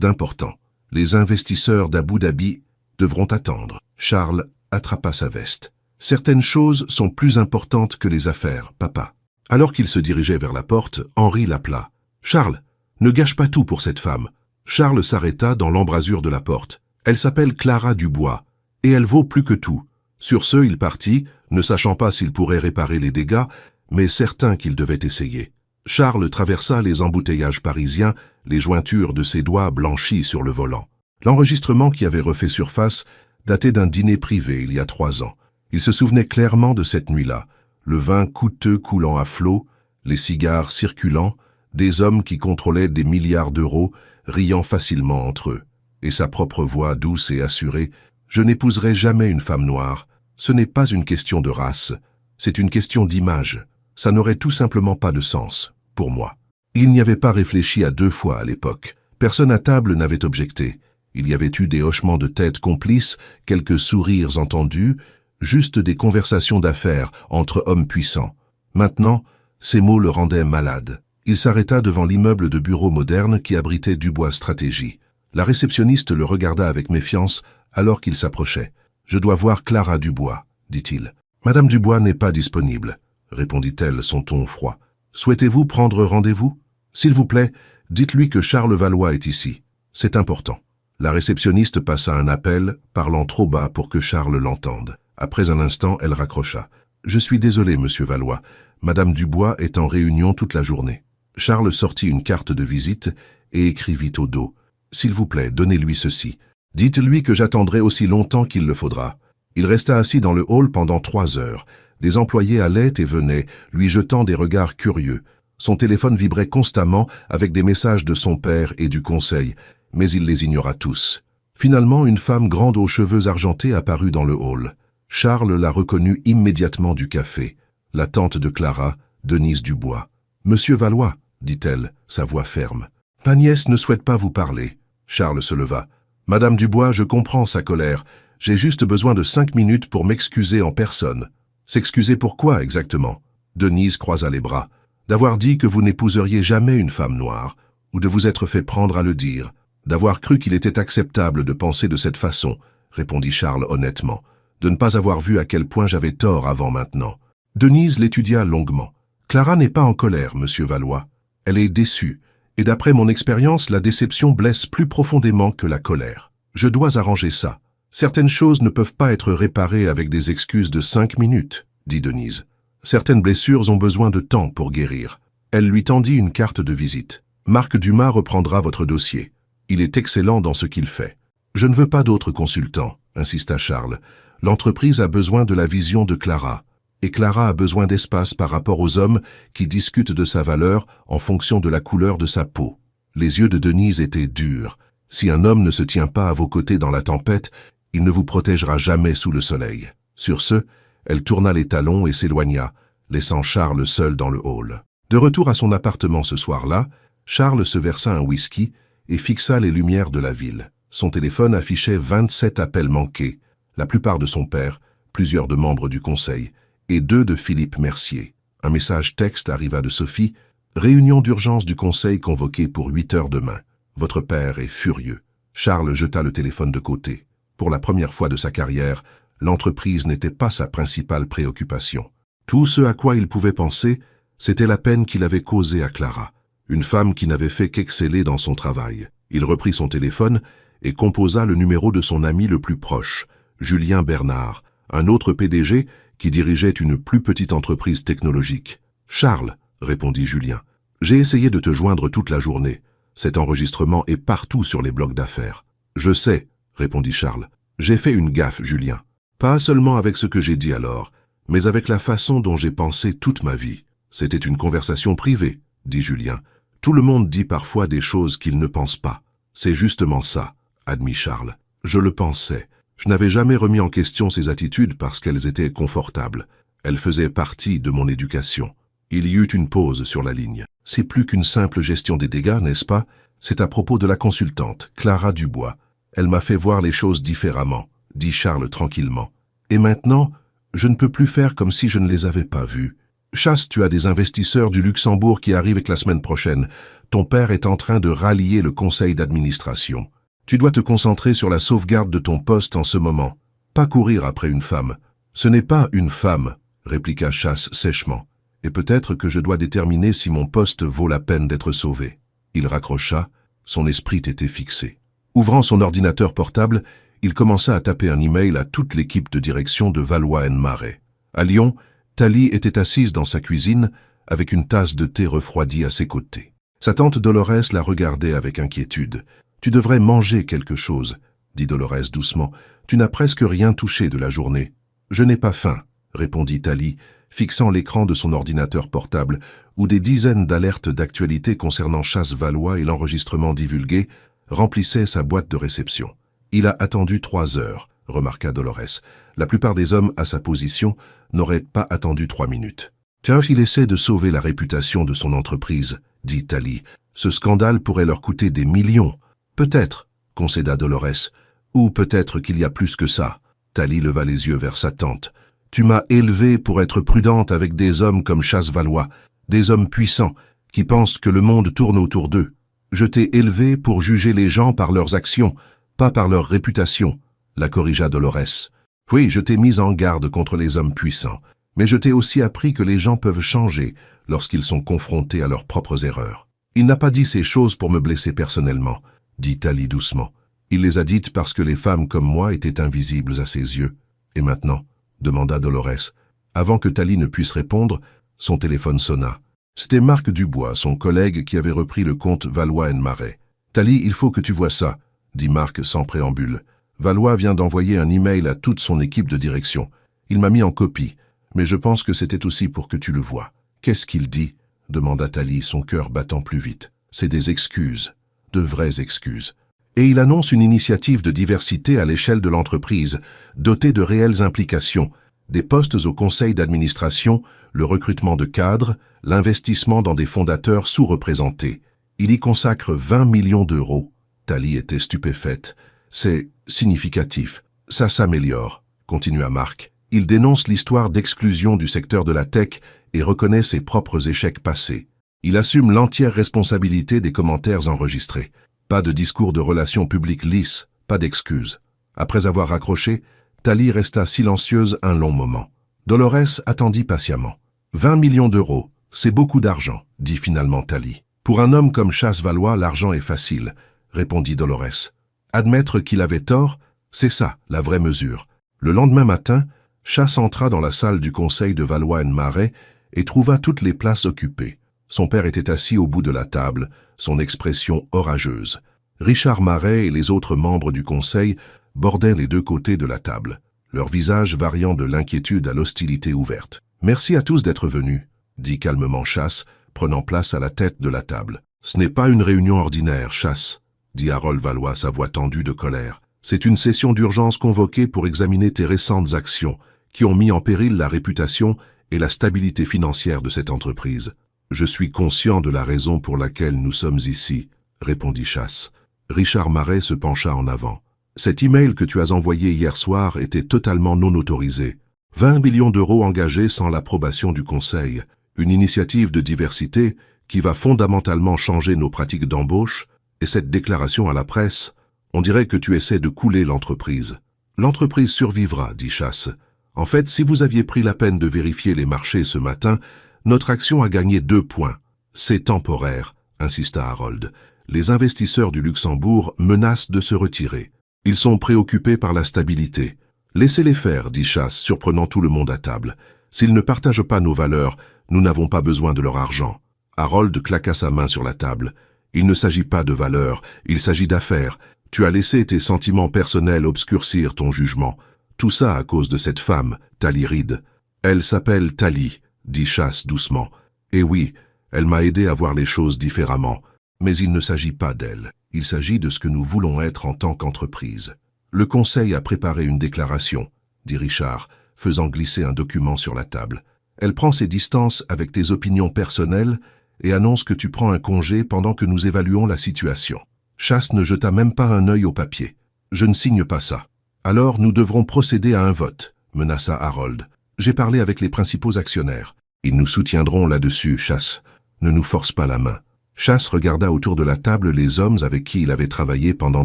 Speaker 1: d'important. Les investisseurs d'Abu Dhabi devront attendre. Charles attrapa sa veste. Certaines choses sont plus importantes que les affaires, papa. Alors qu'il se dirigeait vers la porte, Henri l'appela. « Charles, ne gâche pas tout pour cette femme. » Charles s'arrêta dans l'embrasure de la porte. « Elle s'appelle Clara Dubois, et elle vaut plus que tout. » Sur ce, il partit, ne sachant pas s'il pourrait réparer les dégâts, mais certain qu'il devait essayer. Charles traversa les embouteillages parisiens, les jointures de ses doigts blanchis sur le volant. L'enregistrement qui avait refait surface datait d'un dîner privé il y a 3 ans. Il se souvenait clairement de cette nuit-là, le vin coûteux coulant à flots, les cigares circulant, des hommes qui contrôlaient des milliards d'euros, riant facilement entre eux, et sa propre voix douce et assurée. « Je n'épouserai jamais une femme noire. Ce n'est pas une question de race, c'est une question d'image. Ça n'aurait tout simplement pas de sens, pour moi. » Il n'y avait pas réfléchi à 2 fois à l'époque. Personne à table n'avait objecté. Il y avait eu des hochements de tête complices, quelques sourires entendus, juste des conversations d'affaires entre hommes puissants. Maintenant, ces mots le rendaient malade. Il s'arrêta devant l'immeuble de bureaux moderne qui abritait Dubois Stratégie. La réceptionniste le regarda avec méfiance alors qu'il s'approchait. « Je dois voir Clara Dubois, » dit-il. « Madame Dubois n'est pas disponible, » répondit-elle, son ton froid. « Souhaitez-vous prendre rendez-vous? S'il vous plaît, dites-lui que Charles Valois est ici. C'est important. » La réceptionniste passa un appel, parlant trop bas pour que Charles l'entende. Après un instant, elle raccrocha. « Je suis désolé, monsieur Valois. Madame Dubois est en réunion toute la journée. » Charles sortit une carte de visite et écrivit au dos. « S'il vous plaît, donnez-lui ceci. Dites-lui que j'attendrai aussi longtemps qu'il le faudra. » Il resta assis dans le hall pendant 3 heures. Des employés allaient et venaient, lui jetant des regards curieux. Son téléphone vibrait constamment avec des messages de son père et du conseil, mais il les ignora tous. Finalement, une femme grande aux cheveux argentés apparut dans le hall. Charles la reconnut immédiatement du café. La tante de Clara, Denise Dubois. « Monsieur Valois, » dit-elle, sa voix ferme. « Ma nièce ne souhaite pas vous parler. » Charles se leva. « Madame Dubois, je comprends sa colère. J'ai juste besoin de 5 minutes pour m'excuser en personne. » « S'excuser pour quoi exactement ?» Denise croisa les bras. « D'avoir dit que vous n'épouseriez jamais une femme noire, ou de vous être fait prendre à le dire. D'avoir cru qu'il était acceptable de penser de cette façon, » répondit Charles honnêtement. « De ne pas avoir vu à quel point j'avais tort avant maintenant. » Denise l'étudia longuement. « Clara n'est pas en colère, monsieur Valois. Elle est déçue, et d'après mon expérience, la déception blesse plus profondément que la colère. Je dois arranger ça. Certaines choses ne peuvent pas être réparées avec des excuses de 5 minutes, dit Denise. Certaines blessures ont besoin de temps pour guérir. Elle lui tendit une carte de visite. Marc Dumas reprendra votre dossier. Il est excellent dans ce qu'il fait. Je ne veux pas d'autres consultants, insista Charles. L'entreprise a besoin de la vision de Clara. Et Clara a besoin d'espace par rapport aux hommes qui discutent de sa valeur en fonction de la couleur de sa peau. Les yeux de Denise étaient durs. Si un homme ne se tient pas à vos côtés dans la tempête, il ne vous protégera jamais sous le soleil. Sur ce, elle tourna les talons et s'éloigna, laissant Charles seul dans le hall. De retour à son appartement ce soir-là, Charles se versa un whisky et fixa les lumières de la ville. Son téléphone affichait 27 appels manqués, la plupart de son père, plusieurs de membres du conseil, et 2 de Philippe Mercier. Un message texte arriva de Sophie, « Réunion d'urgence du conseil convoquée pour 8 heures demain. Votre père est furieux. » Charles jeta le téléphone de côté. Pour la première fois de sa carrière, l'entreprise n'était pas sa principale préoccupation. Tout ce à quoi il pouvait penser, c'était la peine qu'il avait causée à Clara, une femme qui n'avait fait qu'exceller dans son travail. Il reprit son téléphone et composa le numéro de son ami le plus proche, Julien Bernard, un autre PDG qui dirigeait une plus petite entreprise technologique. « Charles, » répondit Julien, « j'ai essayé de te joindre toute la journée. Cet enregistrement est partout sur les blogs d'affaires. »« Je sais, » répondit Charles. « J'ai fait une gaffe, Julien. Pas seulement avec ce que j'ai dit alors, mais avec la façon dont j'ai pensé toute ma vie. C'était une conversation privée, » dit Julien. « Tout le monde dit parfois des choses qu'il ne pense pas. C'est justement ça, » admit Charles. « Je le pensais. Je n'avais jamais remis en question ses attitudes parce qu'elles étaient confortables. Elles faisaient partie de mon éducation. » Il y eut une pause sur la ligne. « C'est plus qu'une simple gestion des dégâts, n'est-ce pas? C'est à propos de la consultante, Clara Dubois. Elle m'a fait voir les choses différemment, » dit Charles tranquillement. « Et maintenant, je ne peux plus faire comme si je ne les avais pas vus. Chasse, tu as des investisseurs du Luxembourg qui arrivent la semaine prochaine. Ton père est en train de rallier le conseil d'administration. Tu dois te concentrer sur la sauvegarde de ton poste en ce moment. Pas courir après une femme. »« Ce n'est pas une femme, » répliqua Chasse sèchement. « Et peut-être que je dois déterminer si mon poste vaut la peine d'être sauvé. » Il raccrocha, son esprit était fixé. Ouvrant son ordinateur portable, il commença à taper un email à toute l'équipe de direction de Valois & Marais. À Lyon, Thalie était assise dans sa cuisine avec une tasse de thé refroidi à ses côtés. Sa tante Dolores la regardait avec inquiétude. « Tu devrais manger quelque chose, » dit Dolores doucement. « Tu n'as presque rien touché de la journée. »« Je n'ai pas faim, » répondit Thalie, fixant l'écran de son ordinateur portable, où des dizaines d'alertes d'actualité concernant Chasse Valois et l'enregistrement divulgué remplissaient sa boîte de réception. « Il a attendu 3 heures, » remarqua Dolores. « La plupart des hommes à sa position n'auraient pas attendu 3 minutes. »« Car il essaie de sauver la réputation de son entreprise, » dit Thalie. « Ce scandale pourrait leur coûter des millions. »« Peut-être, » concéda Dolores. « Ou peut-être qu'il y a plus que ça. » Thalie leva les yeux vers sa tante. « Tu m'as élevée pour être prudente avec des hommes comme Chasse Valois, des hommes puissants qui pensent que le monde tourne autour d'eux. Je t'ai élevée pour juger les gens par leurs actions, pas par leur réputation, » la corrigea Dolores. « Oui, je t'ai mise en garde contre les hommes puissants, mais je t'ai aussi appris que les gens peuvent changer lorsqu'ils sont confrontés à leurs propres erreurs. » « Il n'a pas dit ces choses pour me blesser personnellement, » dit Thalie doucement. « Il les a dites parce que les femmes comme moi étaient invisibles à ses yeux. »« Et maintenant ?» demanda Dolores. Avant que Thalie ne puisse répondre, son téléphone sonna. C'était Marc Dubois, son collègue qui avait repris le compte Valois & Marais. « Thalie, il faut que tu vois ça, » dit Marc sans préambule. « Valois vient d'envoyer un email à toute son équipe de direction. Il m'a mis en copie, mais je pense que c'était aussi pour que tu le vois. »« Qu'est-ce qu'il dit ?» demanda Thalie, son cœur battant plus vite. « C'est des excuses, de vraies excuses. Et il annonce une initiative de diversité à l'échelle de l'entreprise, dotée de réelles implications, des postes au conseil d'administration, le recrutement de cadres, l'investissement dans des fondateurs sous-représentés. Il y consacre 20 millions d'euros. » Thalie était stupéfaite. « C'est significatif. Ça s'améliore, » continua Marc. Il dénonce l'histoire d'exclusion du secteur de la tech et reconnaît ses propres échecs passés. Il assume l'entière responsabilité des commentaires enregistrés. Pas de discours de relations publiques lisses, pas d'excuses. Après avoir raccroché, Thalie resta silencieuse un long moment. Dolores attendit patiemment. 20 millions d'euros, c'est beaucoup d'argent, dit finalement Thalie. Pour un homme comme Chasse Valois, l'argent est facile, répondit Dolores. Admettre qu'il avait tort, C'est ça, la vraie mesure. Le lendemain matin, Chasse entra dans la salle du conseil de Valois-en-Marais et trouva toutes les places occupées. Son père était assis au bout de la table, son expression orageuse. Richard Marais et les autres membres du conseil bordaient les deux côtés de la table, leurs visages variant de l'inquiétude à l'hostilité ouverte. « Merci à tous d'être venus », dit calmement Chasse, prenant place à la tête de la table. « Ce n'est pas une réunion ordinaire, Chasse, » dit Harold Valois, sa voix tendue de colère. « C'est une session d'urgence convoquée pour examiner tes récentes actions, qui ont mis en péril la réputation et la stabilité financière de cette entreprise. »« Je suis conscient de la raison pour laquelle nous sommes ici, » répondit Chasse. Richard Marais se pencha en avant. « Cet email que tu as envoyé hier soir était totalement non autorisé. 20 millions d'euros engagés sans l'approbation du Conseil. Une initiative de diversité qui va fondamentalement changer nos pratiques d'embauche, et cette déclaration à la presse, on dirait que tu essaies de couler l'entreprise. »« L'entreprise survivra, » dit Chasse. « En fait, si vous aviez pris la peine de vérifier les marchés ce matin, notre action a gagné 2 points. »« C'est temporaire, » insista Harold. « Les investisseurs du Luxembourg menacent de se retirer. Ils sont préoccupés par la stabilité. »« Laissez-les faire, » dit Chasse, surprenant tout le monde à table. « S'ils ne partagent pas nos valeurs, nous n'avons pas besoin de leur argent. » Harold claqua sa main sur la table. « Il ne s'agit pas de valeurs, il s'agit d'affaires. Tu as laissé tes sentiments personnels obscurcir ton jugement. Tout ça à cause de cette femme, Tali Reed. Elle s'appelle Tali, » dit Chasse doucement. « Et oui, elle m'a aidé à voir les choses différemment. Mais il ne s'agit pas d'elle. Il s'agit de ce que nous voulons être en tant qu'entreprise. » « Le Conseil a préparé une déclaration, » dit Richard, faisant glisser un document sur la table. « Elle prend ses distances avec tes opinions personnelles et annonce que tu prends un congé pendant que nous évaluons la situation. » Chasse ne jeta même pas un œil au papier. « Je ne signe pas ça. »« Alors nous devrons procéder à un vote, » menaça Harold. « J'ai parlé avec les principaux actionnaires. Ils nous soutiendront là-dessus, Chasse. Ne nous force pas la main. » Chasse regarda autour de la table les hommes avec qui il avait travaillé pendant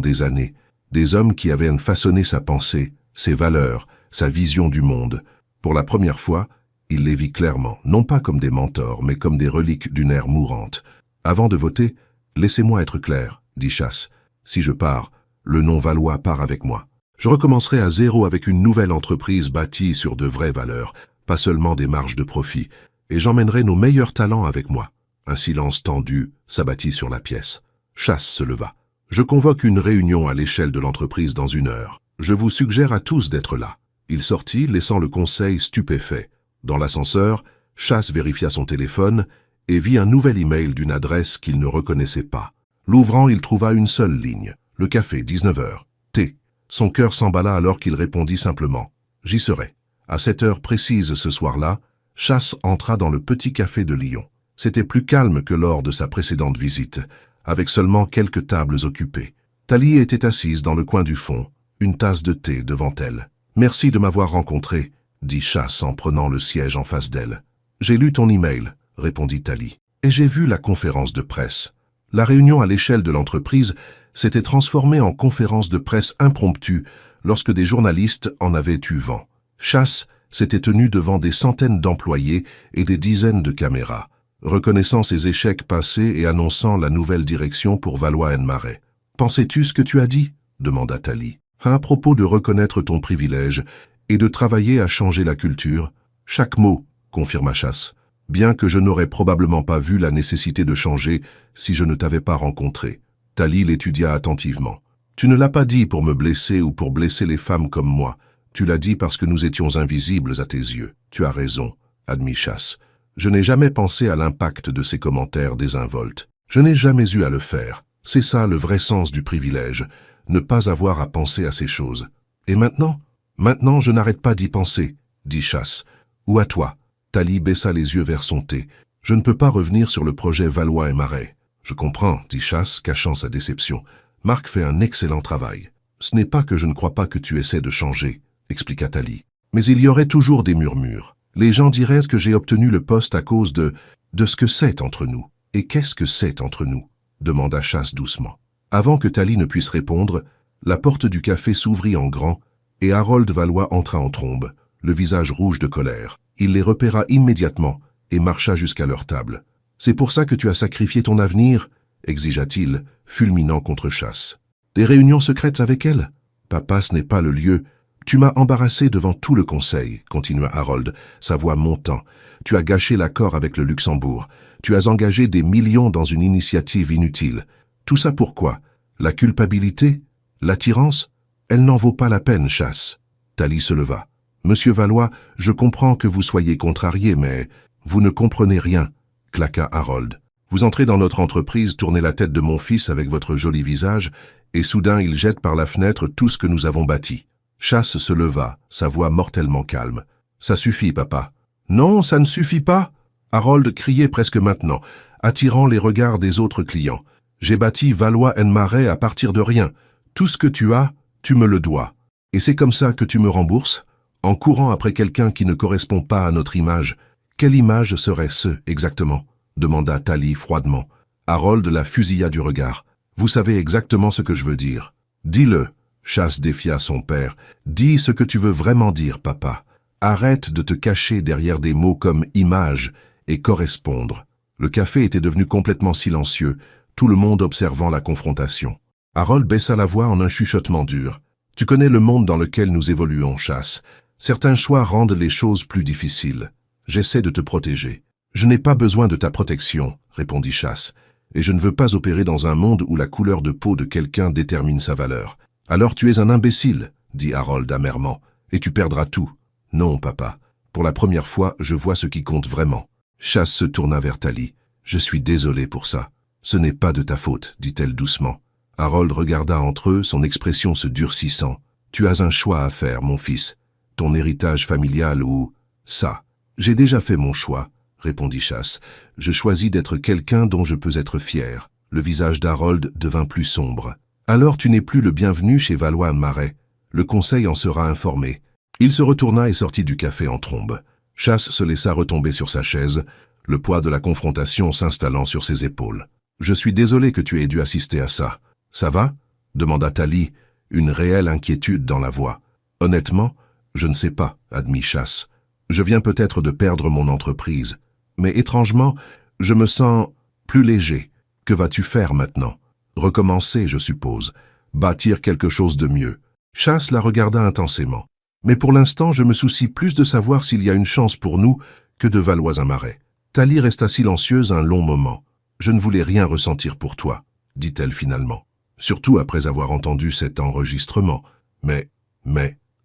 Speaker 1: des années. Des hommes qui avaient façonné sa pensée, ses valeurs, sa vision du monde. Pour la première fois, il les vit clairement, non pas comme des mentors, mais comme des reliques d'une ère mourante. « Avant de voter, laissez-moi être clair, » dit Chasse. « Si je pars, le nom Valois part avec moi. Je recommencerai à zéro avec une nouvelle entreprise bâtie sur de vraies valeurs, pas seulement des marges de profit, et j'emmènerai nos meilleurs talents avec moi. » Un silence tendu s'abattit sur la pièce. Chasse se leva. « Je convoque une réunion à l'échelle de l'entreprise dans 1 heure. Je vous suggère à tous d'être là. » Il sortit, laissant le conseil stupéfait. Dans l'ascenseur, Chasse vérifia son téléphone et vit un nouvel email d'une adresse qu'il ne reconnaissait pas. L'ouvrant, il trouva une seule ligne. Le café, 19 heures. Thé. Son cœur s'emballa alors qu'il répondit simplement. « J'y serai. » À cette heure précise ce soir-là, Chasse entra dans le petit café de Lyon. C'était plus calme que lors de sa précédente visite, avec seulement quelques tables occupées. Tali était assise dans le coin du fond, une tasse de thé devant elle. « Merci de m'avoir rencontré, » dit Chasse en prenant le siège en face d'elle. « J'ai lu ton email, » répondit Tali. « Et j'ai vu la conférence de presse. » La réunion à l'échelle de l'entreprise s'était transformée en conférence de presse impromptue lorsque des journalistes en avaient eu vent. Chasse s'était tenu devant des centaines d'employés et des dizaines de caméras, reconnaissant ses échecs passés et annonçant la nouvelle direction pour Valois-en-Marais. « Pensais-tu ce que tu as dit ?» demanda Tali. « À propos de reconnaître ton privilège et de travailler à changer la culture. »« Chaque mot, » confirma Chasse, « bien que je n'aurais probablement pas vu la nécessité de changer si je ne t'avais pas rencontré. » Tali l'étudia attentivement. « Tu ne l'as pas dit pour me blesser ou pour blesser les femmes comme moi. Tu l'as dit parce que nous étions invisibles à tes yeux. Tu as raison, » admit Chasse. « Je n'ai jamais pensé à l'impact de ces commentaires désinvoltes. Je n'ai jamais eu à le faire. C'est ça le vrai sens du privilège, ne pas avoir à penser à ces choses. Et maintenant ? Maintenant, je n'arrête pas d'y penser, » dit Chasse. « Ou à toi. » Tali baissa les yeux vers son thé. « Je ne peux pas revenir sur le projet Valois-en-Marais. »« Je comprends, » dit Chasse, cachant sa déception. « Marc fait un excellent travail. »« Ce n'est pas que je ne crois pas que tu essaies de changer, » expliqua Tali. « Mais il y aurait toujours des murmures. Les gens diraient que j'ai obtenu le poste à cause de ce que c'est entre nous. »« Et qu'est-ce que c'est entre nous ?» demanda Chasse doucement. Avant que Tali ne puisse répondre, la porte du café s'ouvrit en grand et Harold Valois entra en trombe, le visage rouge de colère. Il les repéra immédiatement et marcha jusqu'à leur table. « C'est pour ça que tu as sacrifié ton avenir ?» exigea-t-il, fulminant contre Chasse. « Des réunions secrètes avec elle ? Papa, ce n'est pas le lieu. Tu m'as embarrassé devant tout le conseil, continua Harold, sa voix montant. Tu as gâché l'accord avec le Luxembourg. Tu as engagé des millions dans une initiative inutile. Tout ça pourquoi? La culpabilité? L'attirance? Elle n'en vaut pas la peine, Chasse. Thalie se leva. Monsieur Valois, je comprends que vous soyez contrarié, mais vous ne comprenez rien, claqua Harold. Vous entrez dans notre entreprise, tournez la tête de mon fils avec votre joli visage, et soudain il jette par la fenêtre tout ce que nous avons bâti. Chasse se leva, sa voix mortellement calme. Ça suffit, papa. Non, ça ne suffit pas. Harold criait presque maintenant, attirant les regards des autres clients. J'ai bâti Valois & Marais à partir de rien. Tout ce que tu as, tu me le dois. Et c'est comme ça que tu me rembourses? En courant après quelqu'un qui ne correspond pas à notre image. Quelle image serait-ce, exactement? Demanda Thalie froidement. Harold la fusilla du regard. Vous savez exactement ce que je veux dire. Dis-le. Chasse défia son père. Dis ce que tu veux vraiment dire, papa. Arrête de te cacher derrière des mots comme image et correspondre. Le café était devenu complètement silencieux, tout le monde observant la confrontation. Harold baissa la voix en un chuchotement dur. Tu connais le monde dans lequel nous évoluons, Chasse. Certains choix rendent les choses plus difficiles. J'essaie de te protéger. Je n'ai pas besoin de ta protection, répondit Chasse, et je ne veux pas opérer dans un monde où la couleur de peau de quelqu'un détermine sa valeur. Alors tu es un imbécile, dit Harold amèrement, et tu perdras tout. Non, papa. Pour la première fois, je vois ce qui compte vraiment. Chasse se tourna vers Thalie. Je suis désolé pour ça. Ce n'est pas de ta faute, dit-elle doucement. Harold regarda entre eux, son expression se durcissant. Tu as un choix à faire, mon fils. Ton héritage familial ou... ça. J'ai déjà fait mon choix, répondit Chasse. Je choisis d'être quelqu'un dont je peux être fier. Le visage d'Harold devint plus sombre. Alors tu n'es plus le bienvenu chez Valois & Marais. Le conseil en sera informé. Il se retourna et sortit du café en trombe. Chasse se laissa retomber sur sa chaise, le poids de la confrontation s'installant sur ses épaules. « Je suis désolé que tu aies dû assister à ça. Ça va ?» demanda Thalie, une réelle inquiétude dans la voix. « Honnêtement, je ne sais pas, » admit Chasse. « Je viens peut-être de perdre mon entreprise. Mais étrangement, je me sens plus léger. Que vas-tu faire maintenant? Recommencer, je suppose. Bâtir quelque chose de mieux. » Chasse la regarda intensément. « Mais pour l'instant, je me soucie plus de savoir s'il y a une chance pour nous que de Valois & Marais. » Thalie resta silencieuse un long moment. « Je ne voulais rien ressentir pour toi, » dit-elle finalement. Surtout après avoir entendu cet enregistrement. Mais,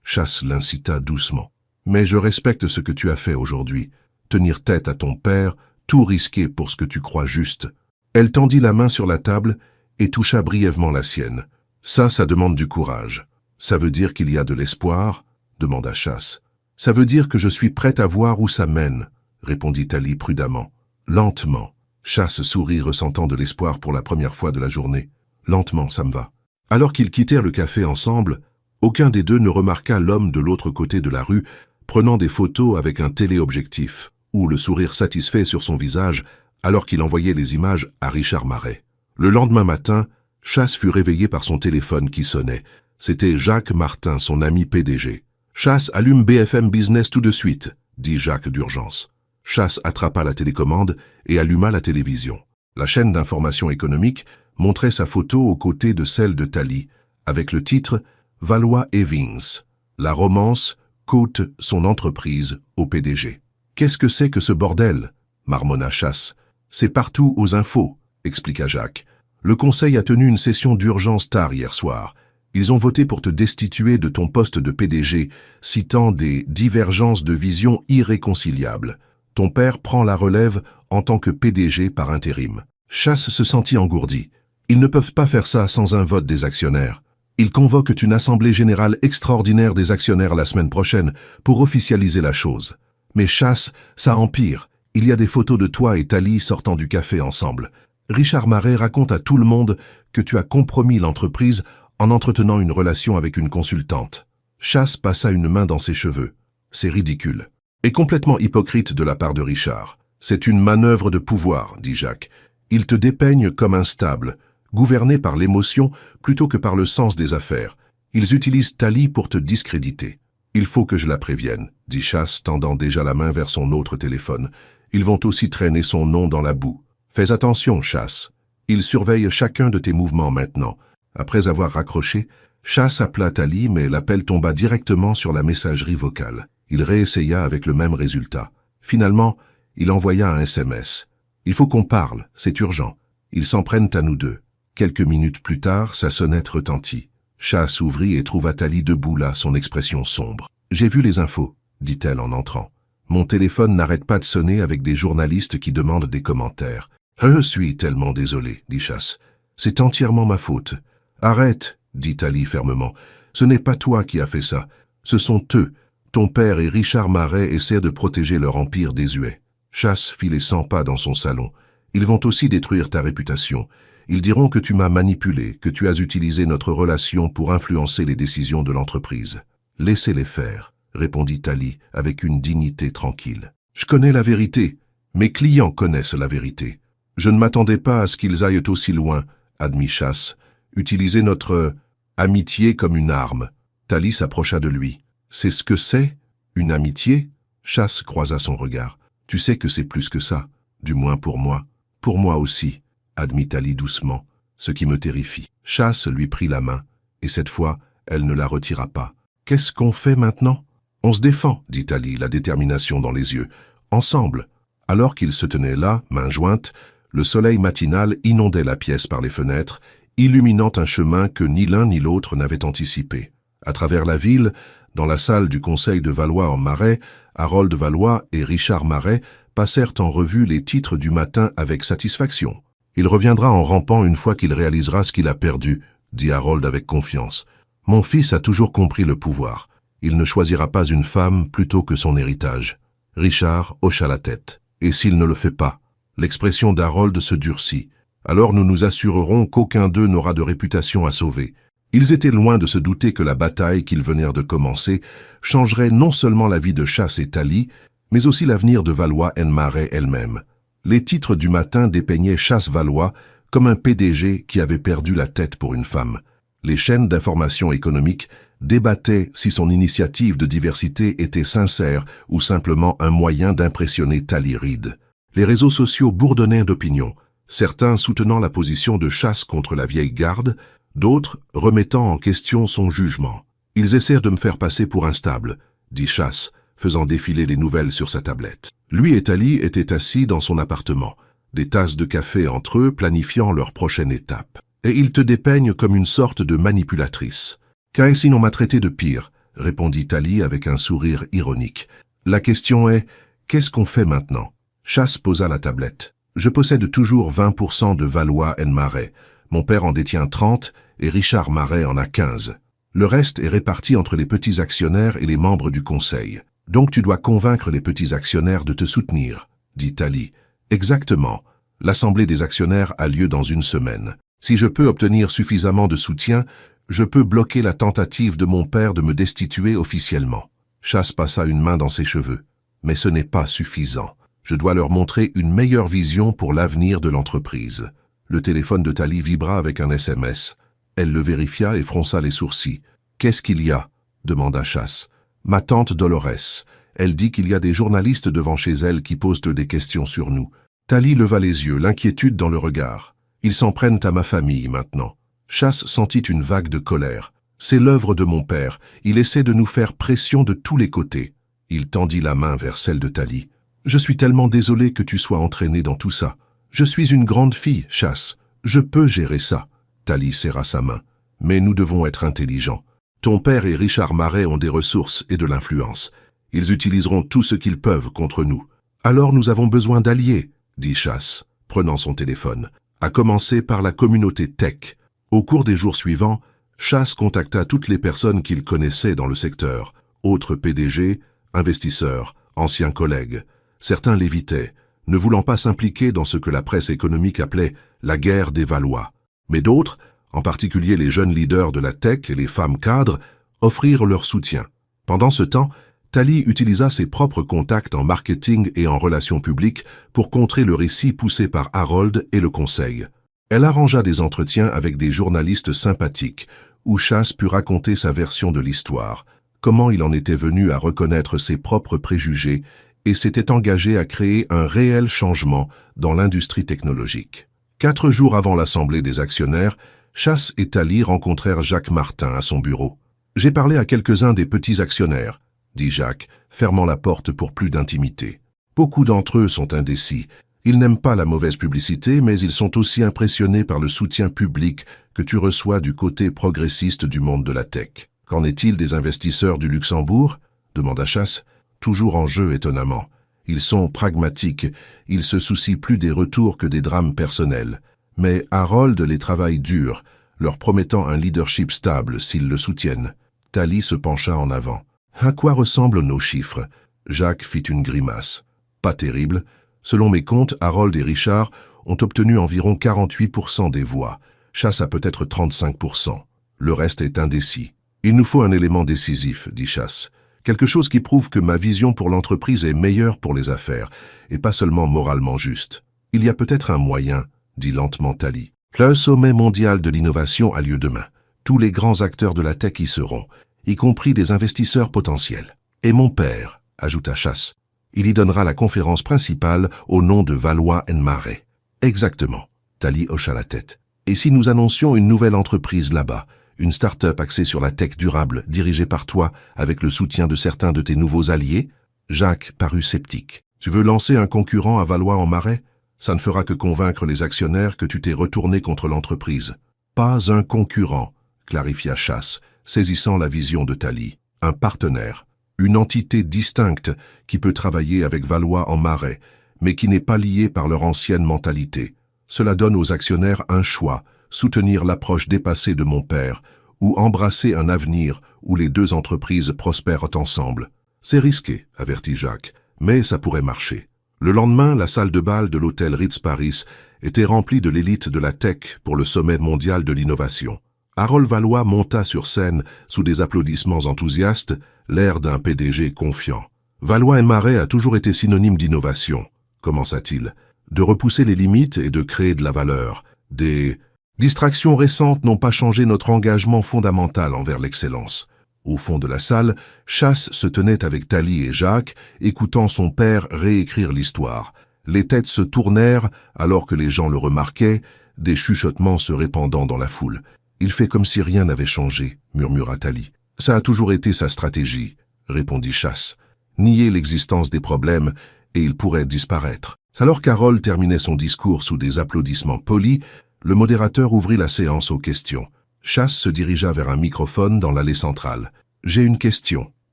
Speaker 1: Chasse l'incita doucement. « Mais je respecte ce que tu as fait aujourd'hui. Tenir tête à ton père, tout risquer pour ce que tu crois juste. » Elle tendit la main sur la table et toucha brièvement la sienne. « Ça demande du courage. Ça veut dire qu'il y a de l'espoir ?» demanda Chasse. « Ça veut dire que je suis prête à voir où ça mène, » répondit Thalie prudemment. Lentement. Chasse sourit ressentant de l'espoir pour la première fois de la journée. Lentement, ça me va. Alors qu'ils quittèrent le café ensemble, aucun des deux ne remarqua l'homme de l'autre côté de la rue prenant des photos avec un téléobjectif, ou le sourire satisfait sur son visage alors qu'il envoyait les images à Richard Marais. Le lendemain matin, Chasse fut réveillé par son téléphone qui sonnait. C'était Jacques Martin, son ami PDG. « Chasse, allume BFM Business tout de suite », dit Jacques d'urgence. Chasse attrapa la télécommande et alluma la télévision. La chaîne d'information économique montrait sa photo aux côtés de celle de Thalie, avec le titre « Valois Evings. La romance coûte son entreprise au PDG. » « Qu'est-ce que c'est que ce bordel ?» marmonna Chasse. « C'est partout aux infos, » expliqua Jacques. « Le conseil a tenu une session d'urgence tard hier soir. Ils ont voté pour te destituer de ton poste de PDG, citant des divergences de vision irréconciliables. Ton père prend la relève en tant que PDG par intérim. » Chasse se sentit engourdi. Ils ne peuvent pas faire ça sans un vote des actionnaires. Ils convoquent une assemblée générale extraordinaire des actionnaires la semaine prochaine pour officialiser la chose. Mais Chasse, ça empire. Il y a des photos de toi et Thalie sortant du café ensemble. Richard Marais raconte à tout le monde que tu as compromis l'entreprise en entretenant une relation avec une consultante. Chasse passa une main dans ses cheveux. C'est ridicule. Et complètement hypocrite de la part de Richard. C'est une manœuvre de pouvoir, dit Jacques. Il te dépeigne comme instable, gouverné par l'émotion plutôt que par le sens des affaires. Ils utilisent Thalie pour te discréditer. Il faut que je la prévienne, dit Chasse, tendant déjà la main vers son autre téléphone. Ils vont aussi traîner son nom dans la boue. Fais attention, Chasse. Ils surveillent chacun de tes mouvements maintenant. Après avoir raccroché, Chasse appela Tali, mais l'appel tomba directement sur la messagerie vocale. Il réessaya avec le même résultat. Finalement, il envoya un SMS. « Il faut qu'on parle, c'est urgent. Ils s'en prennent à nous deux. » Quelques minutes plus tard, sa sonnette retentit. Chasse ouvrit et trouva Tali debout là, son expression sombre. « J'ai vu les infos, » dit-elle en entrant. « Mon téléphone n'arrête pas de sonner avec des journalistes qui demandent des commentaires. »« Je suis tellement désolé, » dit Chasse. « C'est entièrement ma faute. »« Arrête, » dit Tali fermement. « Ce n'est pas toi qui as fait ça. Ce sont eux. Ton père et Richard Marais essaient de protéger leur empire désuet. » Chasse fit les 100 pas dans son salon. « Ils vont aussi détruire ta réputation. Ils diront que tu m'as manipulé, que tu as utilisé notre relation pour influencer les décisions de l'entreprise. »« Laissez-les faire, » répondit Tali avec une dignité tranquille. « Je connais la vérité. Mes clients connaissent la vérité. Je ne m'attendais pas à ce qu'ils aillent aussi loin, » admit Chasse. « Utiliser notre amitié comme une arme. » Tali s'approcha de lui. « C'est ce que c'est, une amitié ?» Chasse croisa son regard. « Tu sais que c'est plus que ça, du moins pour moi. Pour moi aussi, » admit Tali doucement, ce qui me terrifie. Chasse lui prit la main, et cette fois, elle ne la retira pas. « Qu'est-ce qu'on fait maintenant ?»« On se défend, » dit Tali, la détermination dans les yeux. « Ensemble. » Alors qu'ils se tenaient là, mains jointes, le soleil matinal inondait la pièce par les fenêtres, illuminant un chemin que ni l'un ni l'autre n'avaient anticipé. À travers la ville, dans la salle du conseil de Valois en Marais, Harold Valois et Richard Marais passèrent en revue les titres du matin avec satisfaction. « Il reviendra en rampant une fois qu'il réalisera ce qu'il a perdu, » dit Harold avec confiance. « Mon fils a toujours compris le pouvoir. Il ne choisira pas une femme plutôt que son héritage. » Richard hocha la tête. « Et s'il ne le fait pas ?» L'expression d'Harold se durcit. « Alors nous nous assurerons qu'aucun d'eux n'aura de réputation à sauver. » Ils étaient loin de se douter que la bataille qu'ils venèrent de commencer changerait non seulement la vie de Chasse et Tali, mais aussi l'avenir de Valois & Marais elle-même. Les titres du matin dépeignaient Chasse Valois comme un PDG qui avait perdu la tête pour une femme. Les chaînes d'information économique débattaient si son initiative de diversité était sincère ou simplement un moyen d'impressionner Tali Reid. Les réseaux sociaux bourdonnaient d'opinions, certains soutenant la position de Chasse contre la vieille garde, d'autres remettant en question son jugement. « Ils essaient de me faire passer pour instable, » dit Chasse, faisant défiler les nouvelles sur sa tablette. Lui et Tali étaient assis dans son appartement, des tasses de café entre eux planifiant leur prochaine étape. « Et ils te dépeignent comme une sorte de manipulatrice. »« Caessin on m'a traité de pire, » répondit Tali avec un sourire ironique. « La question est, qu'est-ce qu'on fait maintenant ?» Chasse posa la tablette. « Je possède toujours 20% de Valois & Marais. Mon père en détient 30 et Richard Marais en a 15. Le reste est réparti entre les petits actionnaires et les membres du conseil. Donc tu dois convaincre les petits actionnaires de te soutenir, » dit Tali. « Exactement. L'assemblée des actionnaires a lieu dans une semaine. Si je peux obtenir suffisamment de soutien, je peux bloquer la tentative de mon père de me destituer officiellement. » Chasse passa une main dans ses cheveux. « Mais ce n'est pas suffisant. Je dois leur montrer une meilleure vision pour l'avenir de l'entreprise. » Le téléphone de Tali vibra avec un SMS. Elle le vérifia et fronça les sourcils. « Qu'est-ce qu'il y a ?» demanda Chasse. « Ma tante Dolores. Elle dit qu'il y a des journalistes devant chez elle qui posent des questions sur nous. » Tali leva les yeux, l'inquiétude dans le regard. « Ils s'en prennent à ma famille maintenant. » Chasse sentit une vague de colère. « C'est l'œuvre de mon père. Il essaie de nous faire pression de tous les côtés. » Il tendit la main vers celle de Tali. « Je suis tellement désolé que tu sois entraînée dans tout ça. Je suis une grande fille, Chasse. Je peux gérer ça. » Tali serra sa main. « Mais nous devons être intelligents. Ton père et Richard Marais ont des ressources et de l'influence. Ils utiliseront tout ce qu'ils peuvent contre nous. Alors nous avons besoin d'alliés, » dit Chasse, prenant son téléphone. « À commencer par la communauté tech. » Au cours des jours suivants, Chasse contacta toutes les personnes qu'il connaissait dans le secteur. Autres PDG, investisseurs, anciens collègues. Certains l'évitaient, ne voulant pas s'impliquer dans ce que la presse économique appelait la guerre des Valois. Mais d'autres, en particulier les jeunes leaders de la tech et les femmes cadres, offrirent leur soutien. Pendant ce temps, Tali utilisa ses propres contacts en marketing et en relations publiques pour contrer le récit poussé par Harold et le conseil. Elle arrangea des entretiens avec des journalistes sympathiques, où Chasse put raconter sa version de l'histoire, comment il en était venu à reconnaître ses propres préjugés et s'était engagé à créer un réel changement dans l'industrie technologique. 4 jours avant l'assemblée des actionnaires, Chasse et Tali rencontrèrent Jacques Martin à son bureau. « J'ai parlé à quelques-uns des petits actionnaires, » dit Jacques, fermant la porte pour plus d'intimité. « Beaucoup d'entre eux sont indécis. Ils n'aiment pas la mauvaise publicité, mais ils sont aussi impressionnés par le soutien public que tu reçois du côté progressiste du monde de la tech. Qu'en est-il des investisseurs du Luxembourg ?» demanda Chasse. Toujours en jeu, étonnamment. Ils sont pragmatiques, ils se soucient plus des retours que des drames personnels. Mais Harold les travaille dur, leur promettant un leadership stable s'ils le soutiennent. Tali se pencha en avant. « À quoi ressemblent nos chiffres ?» Jacques fit une grimace. « Pas terrible. Selon mes comptes, Harold et Richard ont obtenu environ 48% des voix. Chasse a peut-être 35%. Le reste est indécis. Il nous faut un élément décisif, dit Chasse. Quelque chose qui prouve que ma vision pour l'entreprise est meilleure pour les affaires, et pas seulement moralement juste. Il y a peut-être un moyen, dit lentement Tali. Le sommet mondial de l'innovation a lieu demain. Tous les grands acteurs de la tech y seront, y compris des investisseurs potentiels. Et mon père, ajouta Chasse. Il y donnera la conférence principale au nom de Valois & Marais. Exactement, Tali hocha la tête. Et si nous annoncions une nouvelle entreprise là-bas, une start-up axée sur la tech durable, dirigée par toi, avec le soutien de certains de tes nouveaux alliés? Jacques parut sceptique. Tu veux lancer un concurrent à Valois & Marais? Ça ne fera que convaincre les actionnaires que tu t'es retourné contre l'entreprise. Pas un concurrent, clarifia Chasse, saisissant la vision de Tali. Un partenaire, une entité distincte qui peut travailler avec Valois & Marais, mais qui n'est pas liée par leur ancienne mentalité. Cela donne aux actionnaires un choix, soutenir l'approche dépassée de mon père, ou embrasser un avenir où les deux entreprises prospèrent ensemble. C'est risqué, avertit Jacques, mais ça pourrait marcher. Le lendemain, la salle de bal de l'hôtel Ritz Paris était remplie de l'élite de la tech pour le sommet mondial de l'innovation. Harold Valois monta sur scène sous des applaudissements enthousiastes, l'air d'un PDG confiant. Valois & Marais a toujours été synonyme d'innovation, commença-t-il, de repousser les limites et de créer de la valeur. Des distractions récentes n'ont pas changé notre engagement fondamental envers l'excellence. Au fond de la salle, Chasse se tenait avec Tali et Jacques, écoutant son père réécrire l'histoire. Les têtes se tournèrent alors que les gens le remarquaient, des chuchotements se répandant dans la foule. « Il fait comme si rien n'avait changé », murmura Tali. « Ça a toujours été sa stratégie », répondit Chasse. « Nier l'existence des problèmes et ils pourraient disparaître. » Alors qu'Harold terminait son discours sous des applaudissements polis, le modérateur ouvrit la séance aux questions. Chasse se dirigea vers un microphone dans l'allée centrale. « J'ai une question »,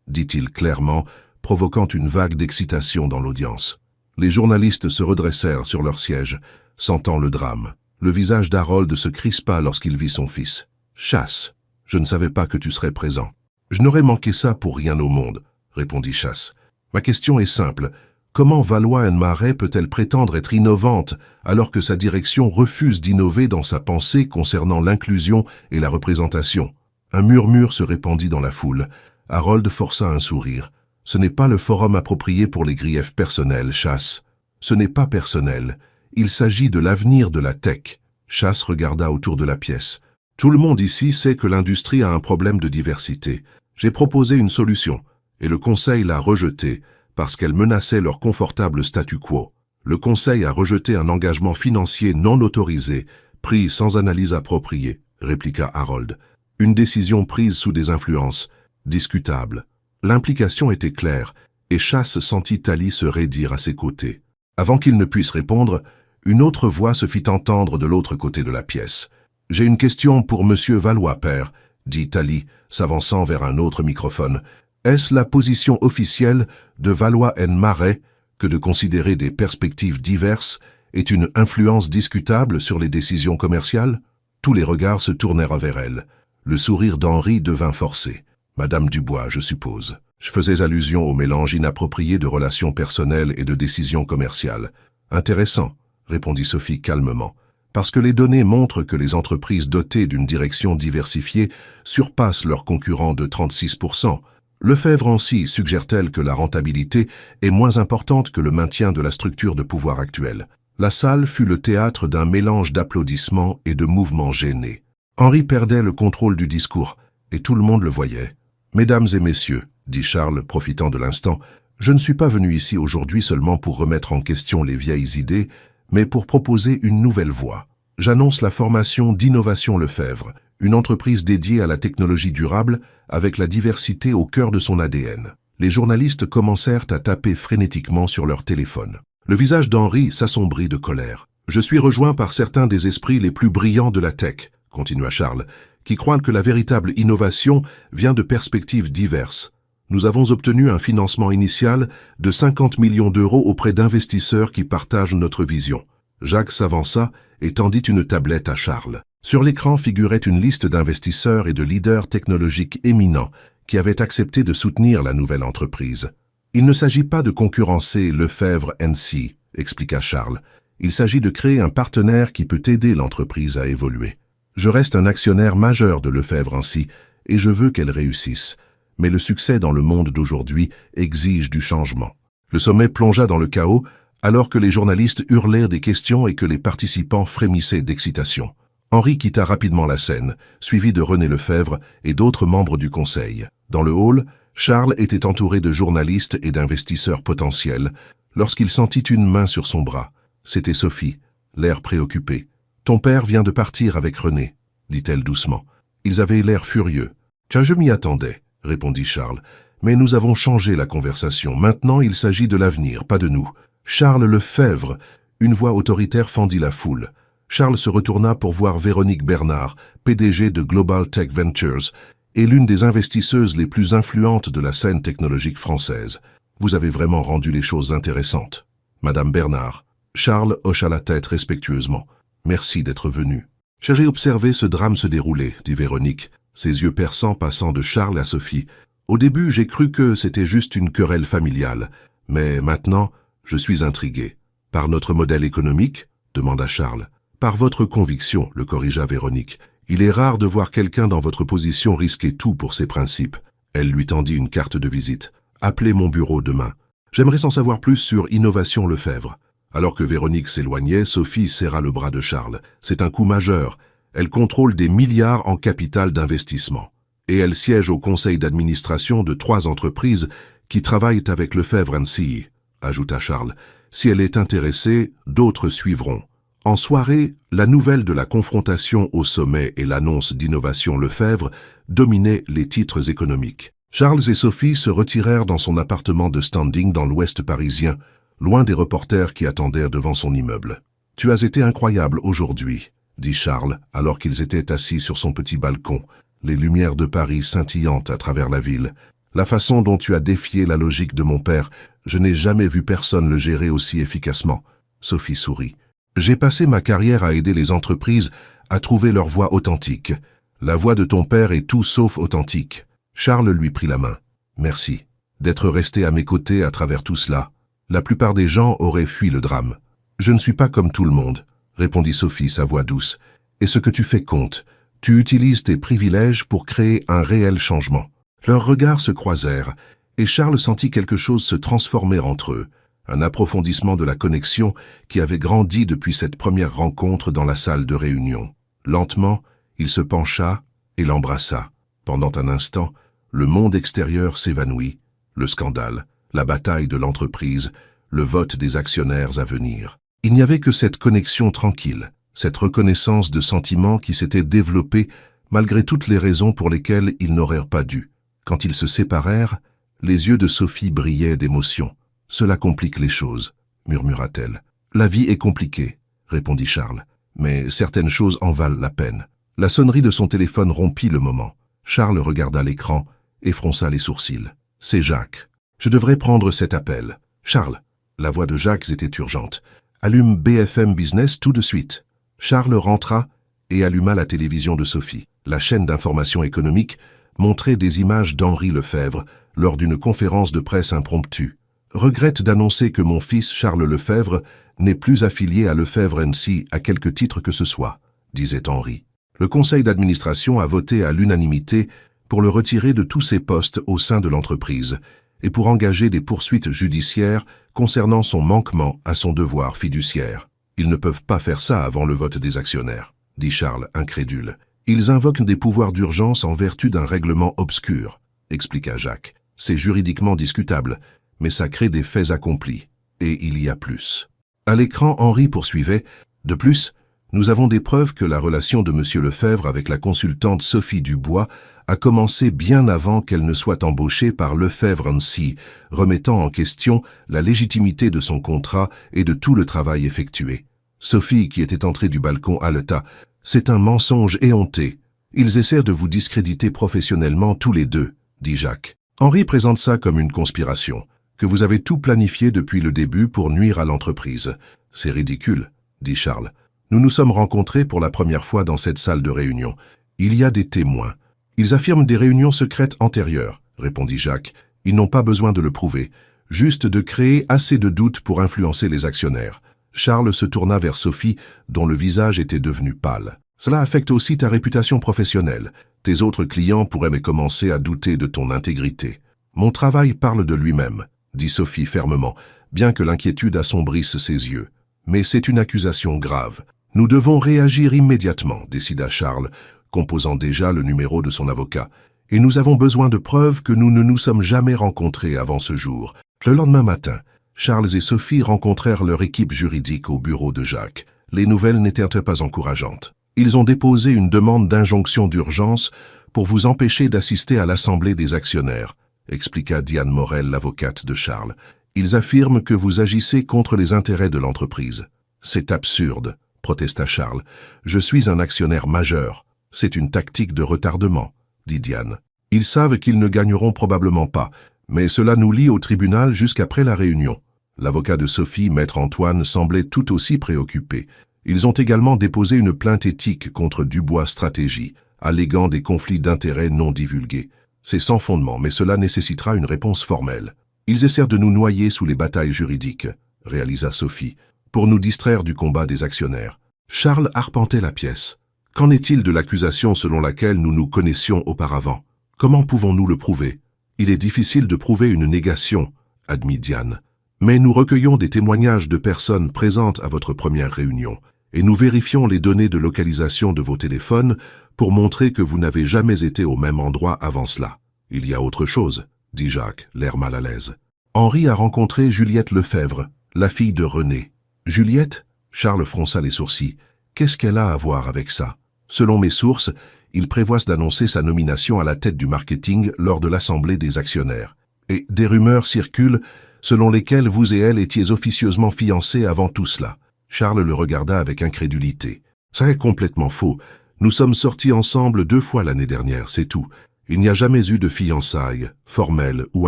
Speaker 1: dit-il clairement, provoquant une vague d'excitation dans l'audience. Les journalistes se redressèrent sur leur siège, sentant le drame. Le visage d'Harold se crispa lorsqu'il vit son fils. « Chasse, je ne savais pas que tu serais présent. »« Je n'aurais manqué ça pour rien au monde, » répondit Chasse. « Ma question est simple. Comment Valois & Marais peut-elle prétendre être innovante alors que sa direction refuse d'innover dans sa pensée concernant l'inclusion et la représentation ?» Un murmure se répandit dans la foule. Harold força un sourire. « Ce n'est pas le forum approprié pour les griefs personnels, Chasse. Ce n'est pas personnel. Il s'agit de l'avenir de la tech. » Chasse regarda autour de la pièce. « Tout le monde ici sait que l'industrie a un problème de diversité. J'ai proposé une solution, et le Conseil l'a rejetée, parce qu'elle menaçait leur confortable statu quo. Le Conseil a rejeté un engagement financier non autorisé, pris sans analyse appropriée, répliqua Harold. Une décision prise sous des influences, discutable. L'implication était claire, et Chasse sentit Tali se raidir à ses côtés. Avant qu'il ne puisse répondre, une autre voix se fit entendre de l'autre côté de la pièce. « J'ai une question pour Monsieur Valois, père », dit Tali, s'avançant vers un autre microphone. « Est-ce la position officielle de Valois & Marais que de considérer des perspectives diverses est une influence discutable sur les décisions commerciales ?» Tous les regards se tournèrent vers elle. Le sourire d'Henri devint forcé. « Madame Dubois, je suppose. Je faisais allusion au mélange inapproprié de relations personnelles et de décisions commerciales. »« Intéressant, » répondit Sophie calmement, « parce que les données montrent que les entreprises dotées d'une direction diversifiée surpassent leurs concurrents de 36%. Lefebvre-Ancy suggère-t-elle que la rentabilité est moins importante que le maintien de la structure de pouvoir actuelle. La salle fut le théâtre d'un mélange d'applaudissements et de mouvements gênés. Henri perdait le contrôle du discours, et tout le monde le voyait. « Mesdames et messieurs, » dit Charles, profitant de l'instant, « je ne suis pas venu ici aujourd'hui seulement pour remettre en question les vieilles idées, mais pour proposer une nouvelle voie. J'annonce la formation d'Innovation Lefebvre, une entreprise dédiée à la technologie durable avec la diversité au cœur de son ADN. Les journalistes commencèrent à taper frénétiquement sur leur téléphone. Le visage d'Henri s'assombrit de colère. « Je suis rejoint par certains des esprits les plus brillants de la tech », continua Charles, qui croient que la véritable innovation vient de perspectives diverses. Nous avons obtenu un financement initial de 50 millions d'euros auprès d'investisseurs qui partagent notre vision. Jacques s'avança et tendit une tablette à Charles. Sur l'écran figurait une liste d'investisseurs et de leaders technologiques éminents qui avaient accepté de soutenir la nouvelle entreprise. « Il ne s'agit pas de concurrencer Lefebvre & Cie », expliqua Charles. « Il s'agit de créer un partenaire qui peut aider l'entreprise à évoluer. Je reste un actionnaire majeur de Lefebvre & Cie et je veux qu'elle réussisse. Mais le succès dans le monde d'aujourd'hui exige du changement. » Le sommet plongea dans le chaos alors que les journalistes hurlèrent des questions et que les participants frémissaient d'excitation. Henri quitta rapidement la scène, suivi de René Lefebvre et d'autres membres du conseil. Dans le hall, Charles était entouré de journalistes et d'investisseurs potentiels lorsqu'il sentit une main sur son bras. C'était Sophie, l'air préoccupé. « Ton père vient de partir avec René, » dit-elle doucement. Ils avaient l'air furieux. « Tiens, je m'y attendais, » répondit Charles. « Mais nous avons changé la conversation. Maintenant, il s'agit de l'avenir, pas de nous. » Charles Lefebvre, une voix autoritaire fendit la foule. Charles se retourna pour voir Véronique Bernard, PDG de Global Tech Ventures, et l'une des investisseuses les plus influentes de la scène technologique française. « Vous avez vraiment rendu les choses intéressantes. » Madame Bernard. Charles hocha la tête respectueusement. « Merci d'être venu. »« J'ai observé ce drame se dérouler, » dit Véronique, ses yeux perçants passant de Charles à Sophie. « Au début, j'ai cru que c'était juste une querelle familiale. Mais maintenant, je suis intrigué. »« Par notre modèle économique ?» demanda Charles. « Par votre conviction, » le corrigea Véronique. « Il est rare de voir quelqu'un dans votre position risquer tout pour ses principes. » Elle lui tendit une carte de visite. « Appelez mon bureau demain. J'aimerais en savoir plus sur Innovation Lefebvre. » Alors que Véronique s'éloignait, Sophie serra le bras de Charles. C'est un coup majeur. Elle contrôle des milliards en capital d'investissement. Et elle siège au conseil d'administration de 3 entreprises qui travaillent avec Lefebvre & Cie, ajouta Charles. Si elle est intéressée, d'autres suivront. En soirée, la nouvelle de la confrontation au sommet et l'annonce d'Innovation Lefebvre dominaient les titres économiques. Charles et Sophie se retirèrent dans son appartement de standing dans l'ouest parisien, loin des reporters qui attendaient devant son immeuble. « Tu as été incroyable aujourd'hui, » dit Charles, alors qu'ils étaient assis sur son petit balcon, les lumières de Paris scintillantes à travers la ville. « La façon dont tu as défié la logique de mon père, je n'ai jamais vu personne le gérer aussi efficacement. » Sophie sourit. « J'ai passé ma carrière à aider les entreprises à trouver leur voie authentique. La voix de ton père est tout sauf authentique. » Charles lui prit la main. « Merci d'être resté à mes côtés à travers tout cela. La plupart des gens auraient fui le drame. »« Je ne suis pas comme tout le monde, » répondit Sophie, sa voix douce. « Et ce que tu fais compte. Tu utilises tes privilèges pour créer un réel changement. » Leurs regards se croisèrent, et Charles sentit quelque chose se transformer entre eux, un approfondissement de la connexion qui avait grandi depuis cette première rencontre dans la salle de réunion. Lentement, il se pencha et l'embrassa. Pendant un instant, le monde extérieur s'évanouit, le scandale, la bataille de l'entreprise, le vote des actionnaires à venir. Il n'y avait que cette connexion tranquille, cette reconnaissance de sentiments qui s'était développée malgré toutes les raisons pour lesquelles ils n'auraient pas dû. Quand ils se séparèrent, les yeux de Sophie brillaient d'émotion. « Cela complique les choses, » murmura-t-elle. « La vie est compliquée, » répondit Charles, « mais certaines choses en valent la peine. » La sonnerie de son téléphone rompit le moment. Charles regarda l'écran et fronça les sourcils. « C'est Jacques. Je devrais prendre cet appel. »« Charles !» La voix de Jacques était urgente. « Allume BFM Business tout de suite. » Charles rentra et alluma la télévision de Sophie. La chaîne d'information économique montrait des images d'Henri Lefebvre lors d'une conférence de presse impromptue. « Regrette d'annoncer que mon fils Charles Lefebvre n'est plus affilié à Lefebvre & Cie à quelque titre que ce soit, » disait Henri. Le conseil d'administration a voté à l'unanimité pour le retirer de tous ses postes au sein de l'entreprise et pour engager des poursuites judiciaires concernant son manquement à son devoir fiduciaire. « Ils ne peuvent pas faire ça avant le vote des actionnaires, » dit Charles, incrédule. « Ils invoquent des pouvoirs d'urgence en vertu d'un règlement obscur, » expliqua Jacques. « C'est juridiquement discutable, mais ça crée des faits accomplis. Et il y a plus. » À l'écran, Henri poursuivait. « De plus, Nous avons des preuves que la relation de M. Lefebvre avec la consultante Sophie Dubois a commencé bien avant qu'elle ne soit embauchée par Lefebvre & Cie, remettant en question la légitimité de son contrat et de tout le travail effectué. Sophie, qui était entrée du balcon, haleta. « C'est un mensonge éhonté. Ils essaient de vous discréditer professionnellement tous les deux, » dit Jacques. Henri présente ça comme une conspiration, que vous avez tout planifié depuis le début pour nuire à l'entreprise. C'est ridicule, dit Charles. Nous nous sommes rencontrés pour la première fois dans cette salle de réunion. Il y a des témoins. Ils affirment des réunions secrètes antérieures, répondit Jacques. Ils n'ont pas besoin de le prouver, juste de créer assez de doutes pour influencer les actionnaires. Charles se tourna vers Sophie, dont le visage était devenu pâle. Cela affecte aussi ta réputation professionnelle. Tes autres clients pourraient commencer à douter de ton intégrité. Mon travail parle de lui-même, dit Sophie fermement, bien que l'inquiétude assombrisse ses yeux. Mais c'est une accusation grave. Nous devons réagir immédiatement, décida Charles, composant déjà le numéro de son avocat. Et nous avons besoin de preuves que nous ne nous sommes jamais rencontrés avant ce jour. Le lendemain matin, Charles et Sophie rencontrèrent leur équipe juridique au bureau de Jacques. Les nouvelles n'étaient pas encourageantes. Ils ont déposé une demande d'injonction d'urgence pour vous empêcher d'assister à l'assemblée des actionnaires, expliqua Diane Morel, l'avocate de Charles. Ils affirment que vous agissez contre les intérêts de l'entreprise. C'est absurde, protesta Charles. Je suis un actionnaire majeur. C'est une tactique de retardement, dit Diane. Ils savent qu'ils ne gagneront probablement pas, mais cela nous lie au tribunal jusqu'après la réunion. L'avocat de Sophie, maître Antoine, semblait tout aussi préoccupé. Ils ont également déposé une plainte éthique contre Dubois Stratégie, alléguant des conflits d'intérêts non divulgués. C'est sans fondement, mais cela nécessitera une réponse formelle. Ils essaient de nous noyer sous les batailles juridiques, réalisa Sophie, pour nous distraire du combat des actionnaires. Charles arpentait la pièce. Qu'en est-il de l'accusation selon laquelle nous nous connaissions auparavant? Comment pouvons-nous le prouver? Il est difficile de prouver une négation, admit Diane. Mais nous recueillons des témoignages de personnes présentes à votre première réunion, et nous vérifions les données de localisation de vos téléphones pour montrer que vous n'avez jamais été au même endroit avant cela. Il y a autre chose, dit Jacques, l'air mal à l'aise. Henri a rencontré Juliette Lefebvre, la fille de René. Juliette? Charles fronça les sourcils. Qu'est-ce qu'elle a à voir avec ça? Selon mes sources, ils prévoient d'annoncer sa nomination à la tête du marketing lors de l'assemblée des actionnaires. Et des rumeurs circulent selon lesquelles vous et elle étiez officieusement fiancés avant tout cela. Charles le regarda avec incrédulité. Ça est complètement faux. Nous sommes sortis ensemble 2 fois l'année dernière, c'est tout. Il n'y a jamais eu de fiançailles, formelles ou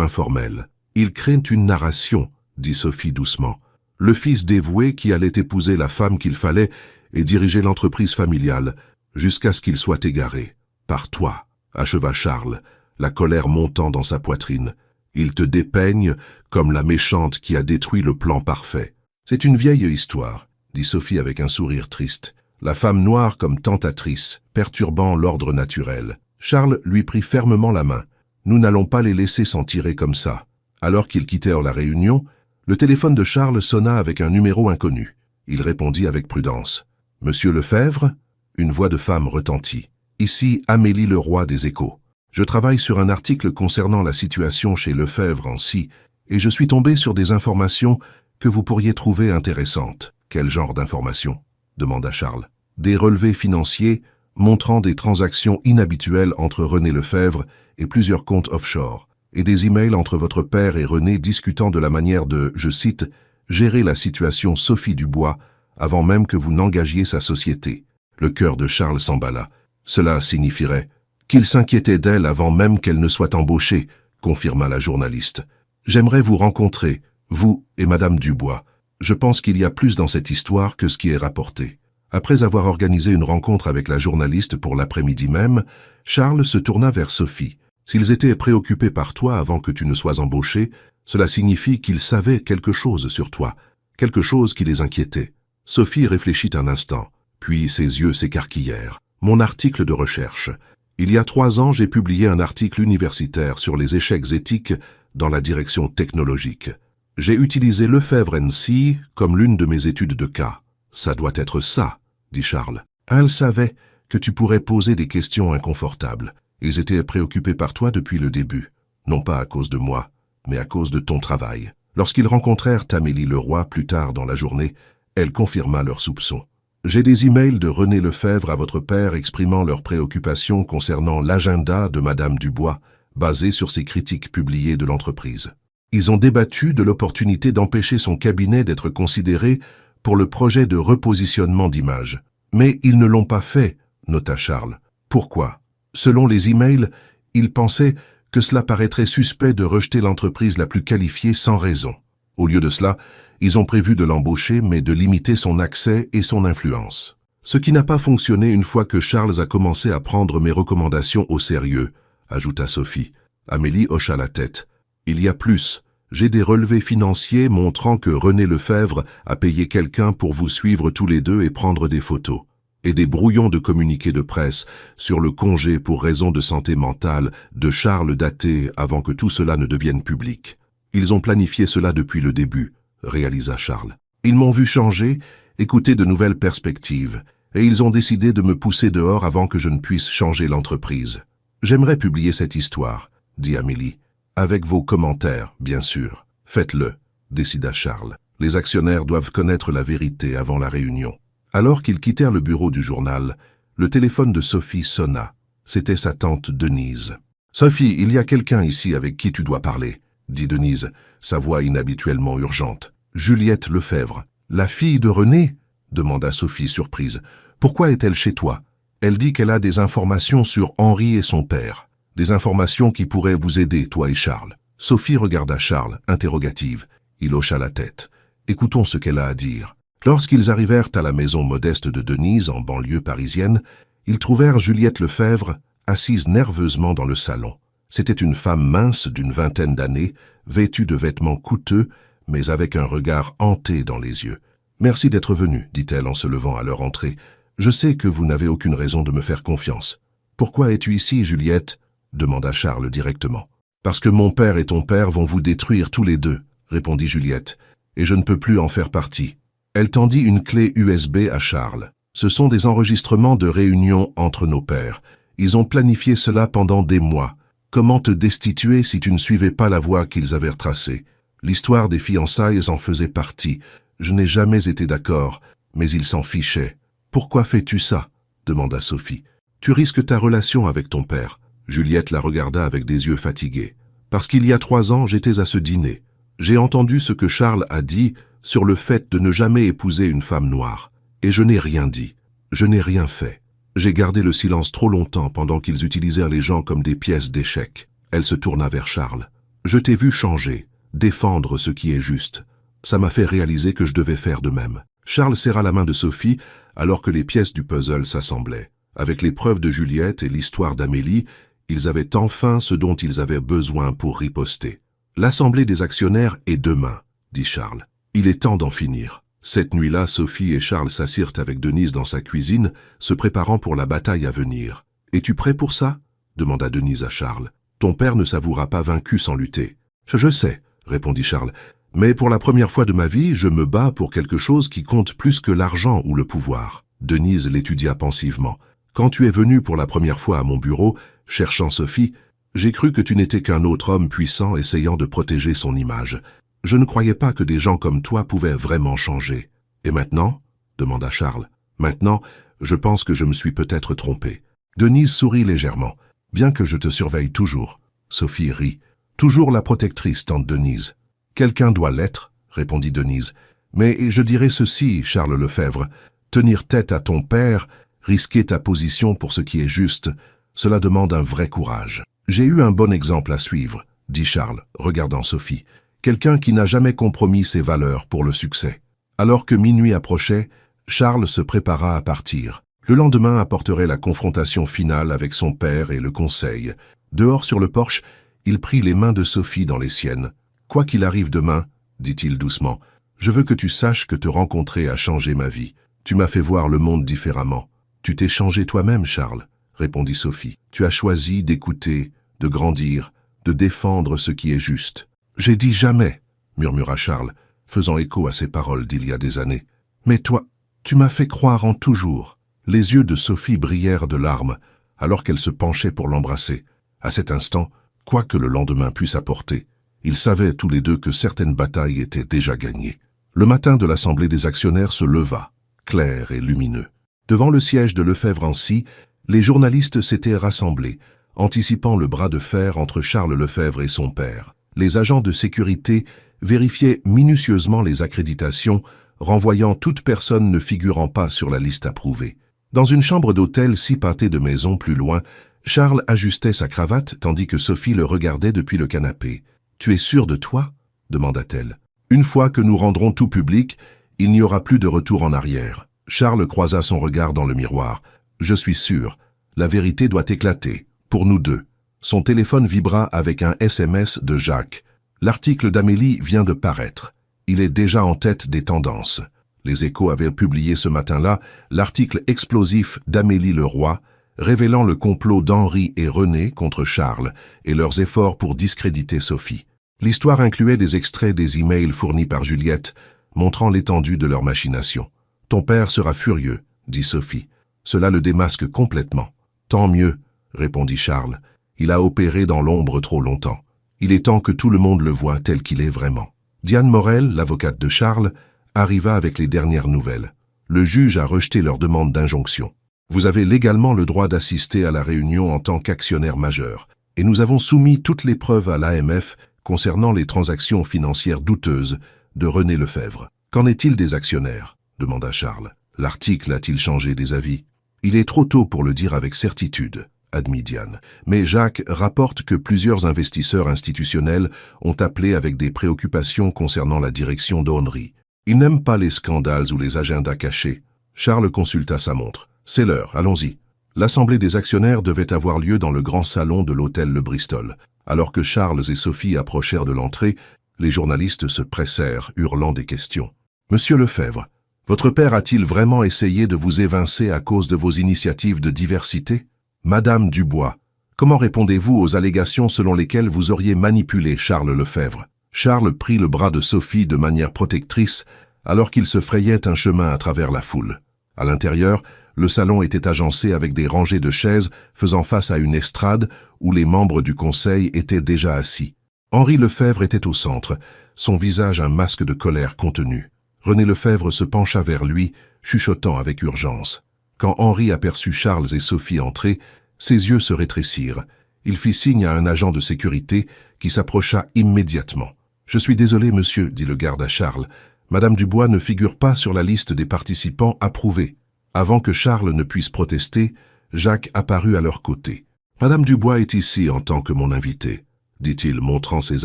Speaker 1: informelles. Ils créent une narration, dit Sophie doucement. Le fils dévoué qui allait épouser la femme qu'il fallait et diriger l'entreprise familiale, jusqu'à ce qu'il soit égaré. Par toi, acheva Charles, la colère montant dans sa poitrine. Il te dépeigne comme la méchante qui a détruit le plan parfait. C'est une vieille histoire, dit Sophie avec un sourire triste. La femme noire comme tentatrice, perturbant l'ordre naturel. Charles lui prit fermement la main. Nous n'allons pas les laisser s'en tirer comme ça. Alors qu'ils quittèrent la réunion, le téléphone de Charles sonna avec un numéro inconnu. Il répondit avec prudence. « Monsieur Lefebvre ?» Une voix de femme retentit. « Ici Amélie Leroy des Échos. Je travaille sur un article concernant la situation chez Lefebvre & Cie, et je suis tombé sur des informations que vous pourriez trouver intéressantes. » « Quel genre d'informations ?» demanda Charles. « Des relevés financiers montrant des transactions inhabituelles entre René Lefebvre et plusieurs comptes offshore, et des emails entre votre père et René discutant de la manière de, je cite, « gérer la situation Sophie Dubois avant même que vous n'engagiez sa société. » Le cœur de Charles s'emballa. Cela signifierait qu'il s'inquiétait d'elle avant même qu'elle ne soit embauchée, confirma la journaliste. J'aimerais vous rencontrer, vous et Madame Dubois. Je pense qu'il y a plus dans cette histoire que ce qui est rapporté. Après avoir organisé une rencontre avec la journaliste pour l'après-midi même, Charles se tourna vers Sophie. S'ils étaient préoccupés par toi avant que tu ne sois embauché, cela signifie qu'ils savaient quelque chose sur toi, quelque chose qui les inquiétait. Sophie réfléchit un instant, puis ses yeux s'écarquillèrent. Mon article de recherche. Il y a 3 ans, j'ai publié un article universitaire sur les échecs éthiques dans la direction technologique. J'ai utilisé Lefebvre & Cie comme l'une de mes études de cas. Ça doit être ça, dit Charles. Elle savait que tu pourrais poser des questions inconfortables. Ils étaient préoccupés par toi depuis le début. Non pas à cause de moi, mais à cause de ton travail. Lorsqu'ils rencontrèrent Amélie Leroy plus tard dans la journée, elle confirma leurs soupçons. J'ai des emails de René Lefebvre à votre père exprimant leurs préoccupations concernant l'agenda de Madame Dubois, basé sur ses critiques publiées de l'entreprise. Ils ont débattu de l'opportunité d'empêcher son cabinet d'être considéré pour le projet de repositionnement d'image. Mais ils ne l'ont pas fait, nota Charles. Pourquoi? Selon les emails, ils pensaient que cela paraîtrait suspect de rejeter l'entreprise la plus qualifiée sans raison. Au lieu de cela, ils ont prévu de l'embaucher mais de limiter son accès et son influence. Ce qui n'a pas fonctionné une fois que Charles a commencé à prendre mes recommandations au sérieux, ajouta Sophie. Amélie hocha la tête. Il y a plus. J'ai des relevés financiers montrant que René Lefebvre a payé quelqu'un pour vous suivre tous les deux et prendre des photos. Et des brouillons de communiqués de presse sur le congé pour raison de santé mentale de Charles daté avant que tout cela ne devienne public. Ils ont planifié cela depuis le début, réalisa Charles. Ils m'ont vu changer, écouter de nouvelles perspectives, et ils ont décidé de me pousser dehors avant que je ne puisse changer l'entreprise. J'aimerais publier cette histoire, dit Amélie. Avec vos commentaires, bien sûr. Faites-le, décida Charles. Les actionnaires doivent connaître la vérité avant la réunion. Alors qu'ils quittèrent le bureau du journal, le téléphone de Sophie sonna. C'était sa tante Denise. « Sophie, il y a quelqu'un ici avec qui tu dois parler, » dit Denise, sa voix inhabituellement urgente. « Juliette Lefebvre. »« La fille de René ?» demanda Sophie surprise. « Pourquoi est-elle chez toi ? Elle dit qu'elle a des informations sur Henri et son père. Des informations qui pourraient vous aider, toi et Charles. » Sophie regarda Charles, interrogative. Il hocha la tête. « Écoutons ce qu'elle a à dire. » Lorsqu'ils arrivèrent à la maison modeste de Denise, en banlieue parisienne, ils trouvèrent Juliette Lefebvre assise nerveusement dans le salon. C'était une femme mince d'une vingtaine d'années, vêtue de vêtements coûteux, mais avec un regard hanté dans les yeux. « Merci d'être venu, dit-elle en se levant à leur entrée. Je sais que vous n'avez aucune raison de me faire confiance. Pourquoi es-tu ici, Juliette ? Demanda Charles directement. Parce que mon père et ton père vont vous détruire tous les deux, répondit Juliette, et je ne peux plus en faire partie. Elle tendit une clé USB à Charles. Ce sont des enregistrements de réunions entre nos pères. Ils ont planifié cela pendant des mois. Comment te destituer si tu ne suivais pas la voie qu'ils avaient tracée? L'histoire des fiançailles en faisait partie. Je n'ai jamais été d'accord, mais ils s'en fichaient. Pourquoi fais-tu ça? Demanda Sophie. Tu risques ta relation avec ton père. Juliette la regarda avec des yeux fatigués. Parce qu'il y a 3 ans, j'étais à ce dîner. J'ai entendu ce que Charles a dit sur le fait de ne jamais épouser une femme noire. Et je n'ai rien dit. Je n'ai rien fait. J'ai gardé le silence trop longtemps pendant qu'ils utilisèrent les gens comme des pièces d'échecs. Elle se tourna vers Charles. Je t'ai vu changer, défendre ce qui est juste. Ça m'a fait réaliser que je devais faire de même. Charles serra la main de Sophie alors que les pièces du puzzle s'assemblaient. Avec les preuves de Juliette et l'histoire d'Amélie, ils avaient enfin ce dont ils avaient besoin pour riposter. L'assemblée des actionnaires est demain, dit Charles. Il est temps d'en finir. Cette nuit-là, Sophie et Charles s'assirent avec Denise dans sa cuisine, se préparant pour la bataille à venir. « Es-tu prêt pour ça ?» demanda Denise à Charles. « Ton père ne s'avouera pas vaincu sans lutter. »« Je sais, » répondit Charles. « Mais pour la première fois de ma vie, je me bats pour quelque chose qui compte plus que l'argent ou le pouvoir. » Denise l'étudia pensivement. « Quand tu es venu pour la première fois à mon bureau, cherchant Sophie, j'ai cru que tu n'étais qu'un autre homme puissant essayant de protéger son image. Je ne croyais pas que des gens comme toi pouvaient vraiment changer. Et maintenant ? Demanda Charles. Maintenant, je pense que je me suis peut-être trompé. Denise sourit légèrement. Bien que je te surveille toujours. Sophie rit. Toujours la protectrice, tante Denise. Quelqu'un doit l'être, répondit Denise. Mais je dirais ceci, Charles Lefebvre. Tenir tête à ton père, risquer ta position pour ce qui est juste, cela demande un vrai courage. J'ai eu un bon exemple à suivre, dit Charles, regardant Sophie. Quelqu'un qui n'a jamais compromis ses valeurs pour le succès. Alors que minuit approchait, Charles se prépara à partir. Le lendemain apporterait la confrontation finale avec son père et le conseil. Dehors sur le porche, il prit les mains de Sophie dans les siennes. « Quoi qu'il arrive demain, dit-il doucement, je veux que tu saches que te rencontrer a changé ma vie. Tu m'as fait voir le monde différemment. Tu t'es changé toi-même, Charles, répondit Sophie. Tu as choisi d'écouter, de grandir, de défendre ce qui est juste. J'ai dit jamais, murmura Charles, faisant écho à ses paroles d'il y a des années. Mais toi, tu m'as fait croire en toujours. Les yeux de Sophie brillèrent de larmes, alors qu'elle se penchait pour l'embrasser. À cet instant, quoi que le lendemain puisse apporter, ils savaient tous les deux que certaines batailles étaient déjà gagnées. Le matin de l'assemblée des actionnaires se leva. clair et lumineux. Devant le siège de Lefebvre-Ancy, les journalistes s'étaient rassemblés, anticipant le bras de fer entre Charles Lefebvre et son père. Les agents de sécurité vérifiaient minutieusement les accréditations, renvoyant toute personne ne figurant pas sur la liste approuvée. Dans une chambre d'hôtel 6 pâtés de maison plus loin, Charles ajustait sa cravate tandis que Sophie le regardait depuis le canapé. « Tu es sûr de toi ?» demanda-t-elle. « Une fois que nous rendrons tout public, il n'y aura plus de retour en arrière. » Charles croisa son regard dans le miroir. « Je suis sûr. La vérité doit éclater. Pour nous deux. » Son téléphone vibra avec un SMS de Jacques. L'article d'Amélie vient de paraître. Il est déjà en tête des tendances. Les Échos avaient publié ce matin-là l'article explosif d'Amélie Leroy, révélant le complot d'Henri et René contre Charles et leurs efforts pour discréditer Sophie. L'histoire incluait des extraits des emails fournis par Juliette, montrant l'étendue de leur machination. « Ton père sera furieux, » dit Sophie. « Cela le démasque complètement. »« Tant mieux, » répondit Charles. « Il a opéré dans l'ombre trop longtemps. Il est temps que tout le monde le voie tel qu'il est vraiment. » Diane Morel, l'avocate de Charles, arriva avec les dernières nouvelles. Le juge a rejeté leur demande d'injonction. « Vous avez légalement le droit d'assister à la réunion en tant qu'actionnaire majeur, et nous avons soumis toutes les preuves à l'AMF concernant les transactions financières douteuses de René Lefebvre. Qu'en est-il des actionnaires ?» demanda Charles. « L'article a-t-il changé des avis ?»« Il est trop tôt pour le dire avec certitude, » admit Diane. Mais Jacques rapporte que plusieurs investisseurs institutionnels ont appelé avec des préoccupations concernant la direction d'Henri. Ils n'aiment pas les scandales ou les agendas cachés. Charles consulta sa montre. « C'est l'heure, allons-y. » L'assemblée des actionnaires devait avoir lieu dans le grand salon de l'hôtel Le Bristol. Alors que Charles et Sophie approchèrent de l'entrée, les journalistes se pressèrent, hurlant des questions. « Monsieur Lefebvre, votre père a-t-il vraiment essayé de vous évincer à cause de vos initiatives de diversité ? Madame Dubois, comment répondez-vous aux allégations selon lesquelles vous auriez manipulé Charles Lefebvre ?» Charles prit le bras de Sophie de manière protectrice alors qu'il se frayait un chemin à travers la foule. À l'intérieur, le salon était agencé avec des rangées de chaises faisant face à une estrade où les membres du conseil étaient déjà assis. Henri Lefebvre était au centre, son visage un masque de colère contenue. René Lefebvre se pencha vers lui, chuchotant avec urgence. Quand Henri aperçut Charles et Sophie entrer, ses yeux se rétrécirent. Il fit signe à un agent de sécurité qui s'approcha immédiatement. « Je suis désolé, monsieur, » dit le garde à Charles. « Madame Dubois ne figure pas sur la liste des participants approuvés. » Avant que Charles ne puisse protester, Jacques apparut à leur côté. « Madame Dubois est ici en tant que mon invité, » dit-il, montrant ses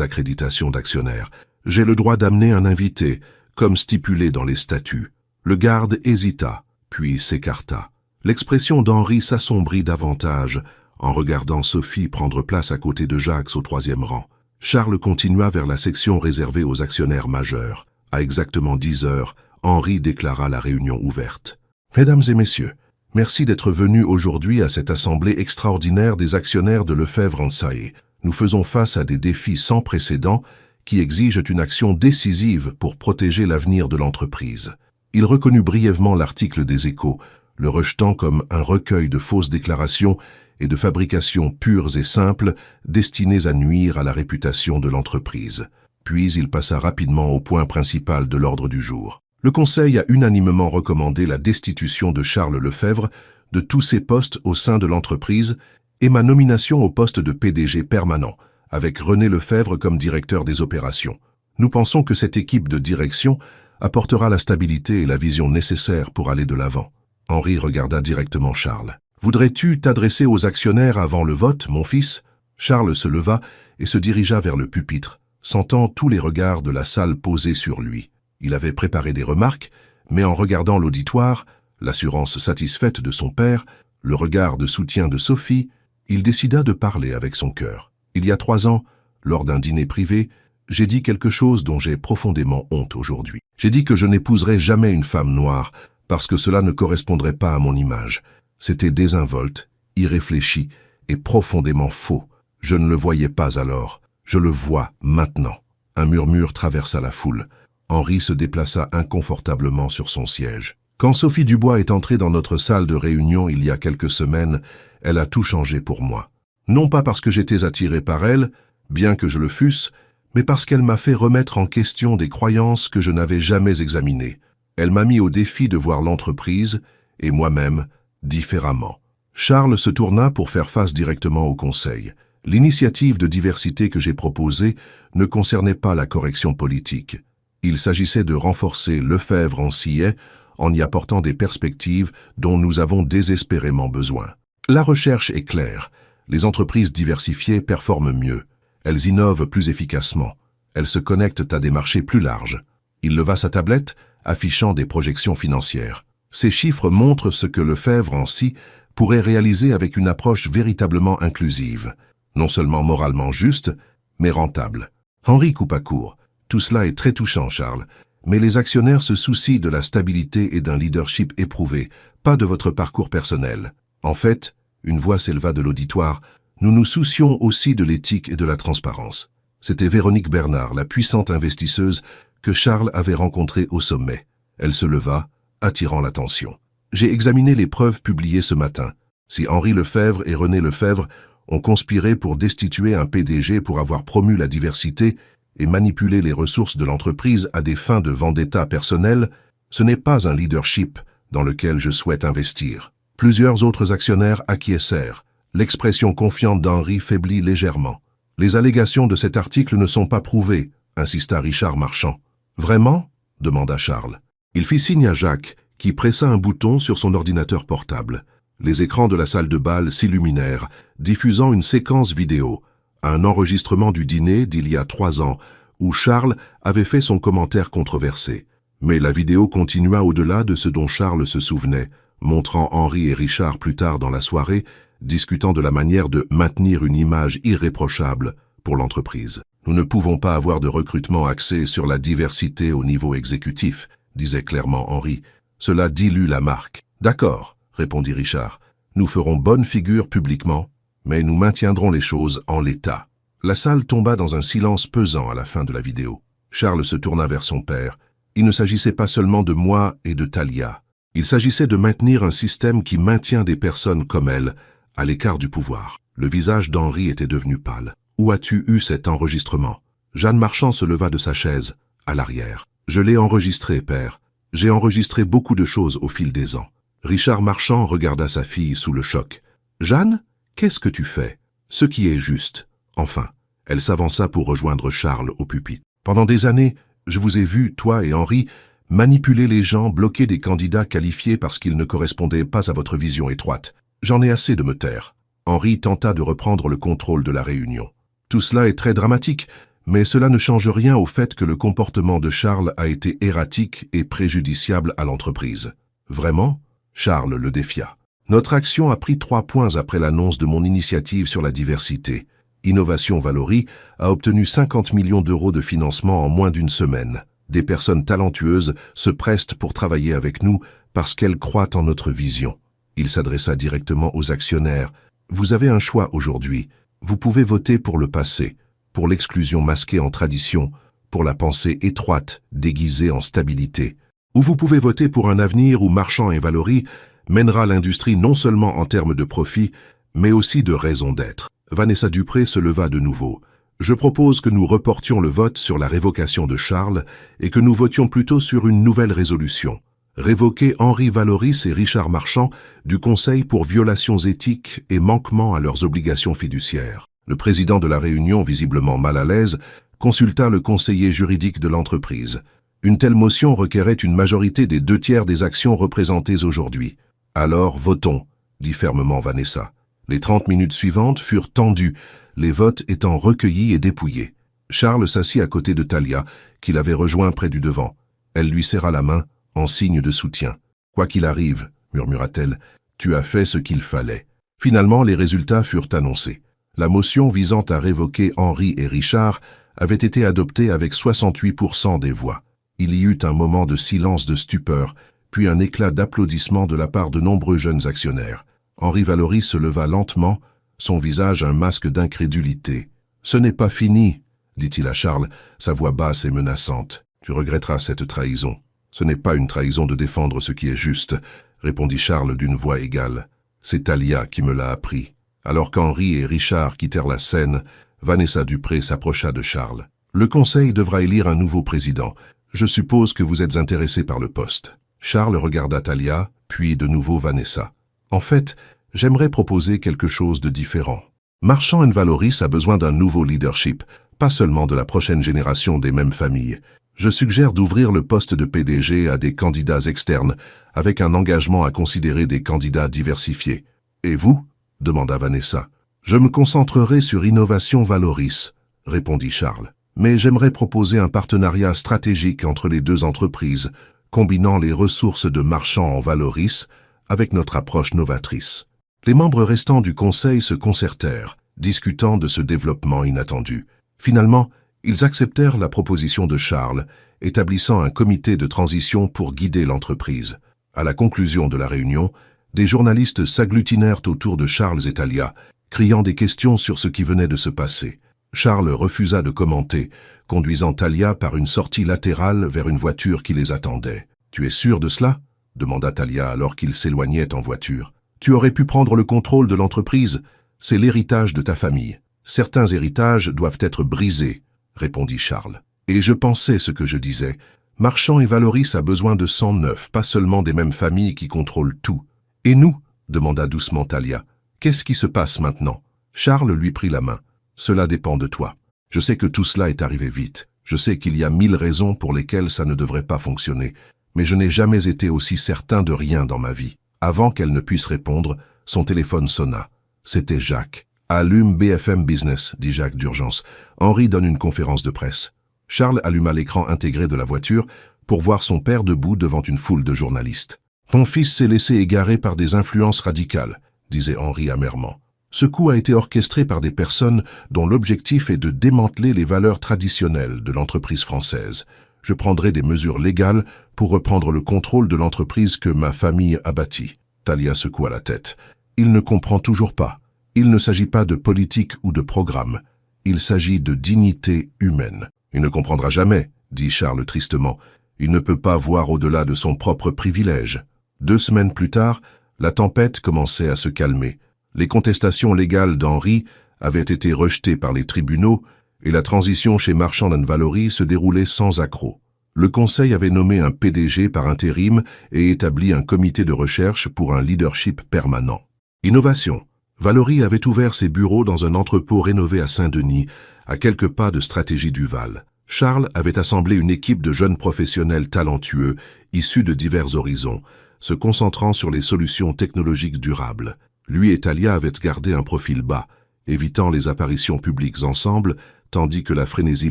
Speaker 1: accréditations d'actionnaire. « J'ai le droit d'amener un invité, comme stipulé dans les statuts. » Le garde hésita, puis s'écarta. L'expression d'Henri s'assombrit davantage en regardant Sophie prendre place à côté de Jacques au 3e rang. Charles continua vers la section réservée aux actionnaires majeurs. À exactement 10 heures, Henri déclara la réunion ouverte. « Mesdames et messieurs, merci d'être venus aujourd'hui à cette assemblée extraordinaire des actionnaires de Lefebvre-Ancy. Nous faisons face à des défis sans précédent qui exigent une action décisive pour protéger l'avenir de l'entreprise. » Il reconnut brièvement l'article des Échos, le rejetant comme un recueil de fausses déclarations et de fabrications pures et simples destinées à nuire à la réputation de l'entreprise. Puis il passa rapidement au point principal de l'ordre du jour. Le Conseil a unanimement recommandé la destitution de Charles Lefebvre de tous ses postes au sein de l'entreprise et ma nomination au poste de PDG permanent, avec René Lefebvre comme directeur des opérations. Nous pensons que cette équipe de direction apportera la stabilité et la vision nécessaires pour aller de l'avant. Henri regarda directement Charles. « Voudrais-tu t'adresser aux actionnaires avant le vote, mon fils ?» Charles se leva et se dirigea vers le pupitre, sentant tous les regards de la salle posés sur lui. Il avait préparé des remarques, mais en regardant l'auditoire, l'assurance satisfaite de son père, le regard de soutien de Sophie, il décida de parler avec son cœur. « Il y a 3 ans, lors d'un dîner privé, j'ai dit quelque chose dont j'ai profondément honte aujourd'hui. J'ai dit que je n'épouserais jamais une femme noire parce que cela ne correspondrait pas à mon image. C'était désinvolte, irréfléchi et profondément faux. Je ne le voyais pas alors. Je le vois maintenant. » Un murmure traversa la foule. Henri se déplaça inconfortablement sur son siège. « Quand Sophie Dubois est entrée dans notre salle de réunion il y a quelques semaines, elle a tout changé pour moi. Non pas parce que j'étais attiré par elle, bien que je le fusse, mais parce qu'elle m'a fait remettre en question des croyances que je n'avais jamais examinées. Elle m'a mis au défi de voir l'entreprise, et moi-même, différemment. Charles se tourna pour faire face directement au conseil. L'initiative de diversité que j'ai proposée ne concernait pas la correction politique. Il s'agissait de renforcer Lefebvre en Sillay en y apportant des perspectives dont nous avons désespérément besoin. La recherche est claire. Les entreprises diversifiées performent mieux. Elles innovent plus efficacement. Elles se connectent à des marchés plus larges. Il leva sa tablette, affichant des projections financières. Ces chiffres montrent ce que Lefebvre en Sillay pourrait réaliser avec une approche véritablement inclusive. Non seulement moralement juste, mais rentable. Henri coupa court. Tout cela est très touchant, Charles, mais les actionnaires se soucient de la stabilité et d'un leadership éprouvé, pas de votre parcours personnel. En fait, une voix s'éleva de l'auditoire, nous nous soucions aussi de l'éthique et de la transparence. C'était Véronique Bernard, la puissante investisseuse que Charles avait rencontrée au sommet. Elle se leva, attirant l'attention. J'ai examiné les preuves publiées ce matin. Si Henri Lefebvre et René Lefebvre ont conspiré pour destituer un PDG pour avoir promu la diversité et manipulé les ressources de l'entreprise à des fins de vendetta personnelle, ce n'est pas un leadership dans lequel je souhaite investir. Plusieurs autres actionnaires acquiescèrent. L'expression confiante d'Henri faiblit légèrement. Les allégations de cet article ne sont pas prouvées, insista Richard Marchand. Vraiment? Demanda Charles. Il fit signe à Jacques, qui pressa un bouton sur son ordinateur portable. Les écrans de la salle de bal s'illuminèrent, diffusant une séquence vidéo, un enregistrement du dîner d'il y a 3 ans, où Charles avait fait son commentaire controversé. Mais la vidéo continua au-delà de ce dont Charles se souvenait, montrant Henri et Richard plus tard dans la soirée, discutant de la manière de maintenir une image irréprochable pour l'entreprise. Nous ne pouvons pas avoir de recrutement axé sur la diversité au niveau exécutif, disait clairement Henri. Cela dilue la marque. D'accord, répondit Richard. Nous ferons bonne figure publiquement, mais nous maintiendrons les choses en l'état. La salle tomba dans un silence pesant à la fin de la vidéo. Charles se tourna vers son père. Il ne s'agissait pas seulement de moi et de Thalia. Il s'agissait de maintenir un système qui maintient des personnes comme elle, à l'écart du pouvoir. Le visage d'Henri était devenu pâle. Où as-tu eu cet enregistrement? Jeanne Marchand se leva de sa chaise, à l'arrière. Je l'ai enregistré, père. J'ai enregistré beaucoup de choses au fil des ans. Richard Marchand regarda sa fille sous le choc. Jeanne, qu'est-ce que tu fais? Ce qui est juste. Enfin, elle s'avança pour rejoindre Charles au pupitre. Pendant des années, je vous ai vu, toi et Henri, manipuler les gens, bloquer des candidats qualifiés parce qu'ils ne correspondaient pas à votre vision étroite. J'en ai assez de me taire. Henri tenta de reprendre le contrôle de la réunion. Tout cela est très dramatique, mais cela ne change rien au fait que le comportement de Charles a été erratique et préjudiciable à l'entreprise. Vraiment? Charles le défia. Notre action a pris 3 points après l'annonce de mon initiative sur la diversité. Innovation Valory a obtenu 50 millions d'euros de financement en moins d'1 semaine. Des personnes talentueuses se prestent pour travailler avec nous parce qu'elles croient en notre vision. Il s'adressa directement aux actionnaires. Vous avez un choix aujourd'hui. Vous pouvez voter pour le passé, pour l'exclusion masquée en tradition, pour la pensée étroite déguisée en stabilité. Ou vous pouvez voter pour un avenir où Marchand et Valory mènera l'industrie non seulement en termes de profit, mais aussi de raison d'être. Vanessa Dupré se leva de nouveau. Je propose que nous reportions le vote sur la révocation de Charles et que nous votions plutôt sur une nouvelle résolution. Révoquer Henri Valoris et Richard Marchand du Conseil pour violations éthiques et manquements à leurs obligations fiduciaires. Le président de la réunion, visiblement mal à l'aise, consulta le conseiller juridique de l'entreprise. Une telle motion requérait une majorité des 2/3 des actions représentées aujourd'hui. Alors votons, dit fermement Vanessa. Les 30 minutes suivantes furent tendues, les votes étant recueillis et dépouillés. Charles s'assit à côté de Thalia, qui l'avait rejoint près du devant. Elle lui serra la main, en signe de soutien. « Quoi qu'il arrive, murmura-t-elle, tu as fait ce qu'il fallait. » Finalement, les résultats furent annoncés. La motion visant à révoquer Henri et Richard avait été adoptée avec 68% des voix. Il y eut un moment de silence de stupeur, puis un éclat d'applaudissements de la part de nombreux jeunes actionnaires. Henri Valoris se leva lentement, son visage un masque d'incrédulité. « Ce n'est pas fini, » dit-il à Charles, sa voix basse et menaçante. « Tu regretteras cette trahison. » « Ce n'est pas une trahison de défendre ce qui est juste, » répondit Charles d'une voix égale. « C'est Thalia qui me l'a appris. » Alors qu'Henri et Richard quittèrent la scène, Vanessa Dupré s'approcha de Charles. « Le Conseil devra élire un nouveau président. Je suppose que vous êtes intéressé par le poste. Charles regarda Talia, puis de nouveau Vanessa. En fait, j'aimerais proposer quelque chose de différent. Marchand & Valoris a besoin d'un nouveau leadership, pas seulement de la prochaine génération des mêmes familles. Je suggère d'ouvrir le poste de PDG à des candidats externes, avec un engagement à considérer des candidats diversifiés. Et vous? Demanda Vanessa. Je me concentrerai sur Innovation Valoris, répondit Charles. Mais j'aimerais proposer un partenariat stratégique entre les deux entreprises, combinant les ressources de Marchand & Valoris avec notre approche novatrice. Les membres restants du conseil se concertèrent, discutant de ce développement inattendu. Finalement, ils acceptèrent la proposition de Charles, établissant un comité de transition pour guider l'entreprise. À la conclusion de la réunion, des journalistes s'agglutinèrent autour de Charles et Talia, criant des questions sur ce qui venait de se passer. Charles refusa de commenter, conduisant Talia par une sortie latérale vers une voiture qui les attendait. « Tu es sûr de cela ?» demanda Talia alors qu'ils s'éloignaient en voiture. « Tu aurais pu prendre le contrôle de l'entreprise. C'est l'héritage de ta famille. Certains héritages doivent être brisés, » répondit Charles. « Et je pensais ce que je disais. Marchand & Valoris a besoin de sang neuf, pas seulement des mêmes familles qui contrôlent tout. »« Et nous ?» demanda doucement Talia. « Qu'est-ce qui se passe maintenant ?» Charles lui prit la main. « Cela dépend de toi. Je sais que tout cela est arrivé vite. Je sais qu'il y a 1000 raisons pour lesquelles ça ne devrait pas fonctionner. Mais je n'ai jamais été aussi certain de rien dans ma vie. » Avant qu'elle ne puisse répondre, son téléphone sonna. C'était Jacques. « Allume BFM Business, » dit Jacques d'urgence. « Henri donne une conférence de presse. » Charles alluma l'écran intégré de la voiture pour voir son père debout devant une foule de journalistes. « Ton fils s'est laissé égarer par des influences radicales, » disait Henri amèrement. « Ce coup a été orchestré par des personnes dont l'objectif est de démanteler les valeurs traditionnelles de l'entreprise française. Je prendrai des mesures légales pour reprendre le contrôle de l'entreprise que ma famille a bâtie. » Talia secoua la tête. « Il ne comprend toujours pas. Il ne s'agit pas de politique ou de programme. Il s'agit de dignité humaine. » « Il ne comprendra jamais, » dit Charles tristement. « Il ne peut pas voir au-delà de son propre privilège. » 2 semaines plus tard, la tempête commençait à se calmer. Les contestations légales d'Henri avaient été rejetées par les tribunaux et la transition chez Marchand & Valoris se déroulait sans accroc. Le conseil avait nommé un PDG par intérim et établi un comité de recherche pour un leadership permanent. Innovation. Valoris avait ouvert ses bureaux dans un entrepôt rénové à Saint-Denis, à quelques pas de Stratégie Duval. Charles avait assemblé une équipe de jeunes professionnels talentueux, issus de divers horizons, se concentrant sur les solutions technologiques durables. Lui et Talia avaient gardé un profil bas, évitant les apparitions publiques ensemble, tandis que la frénésie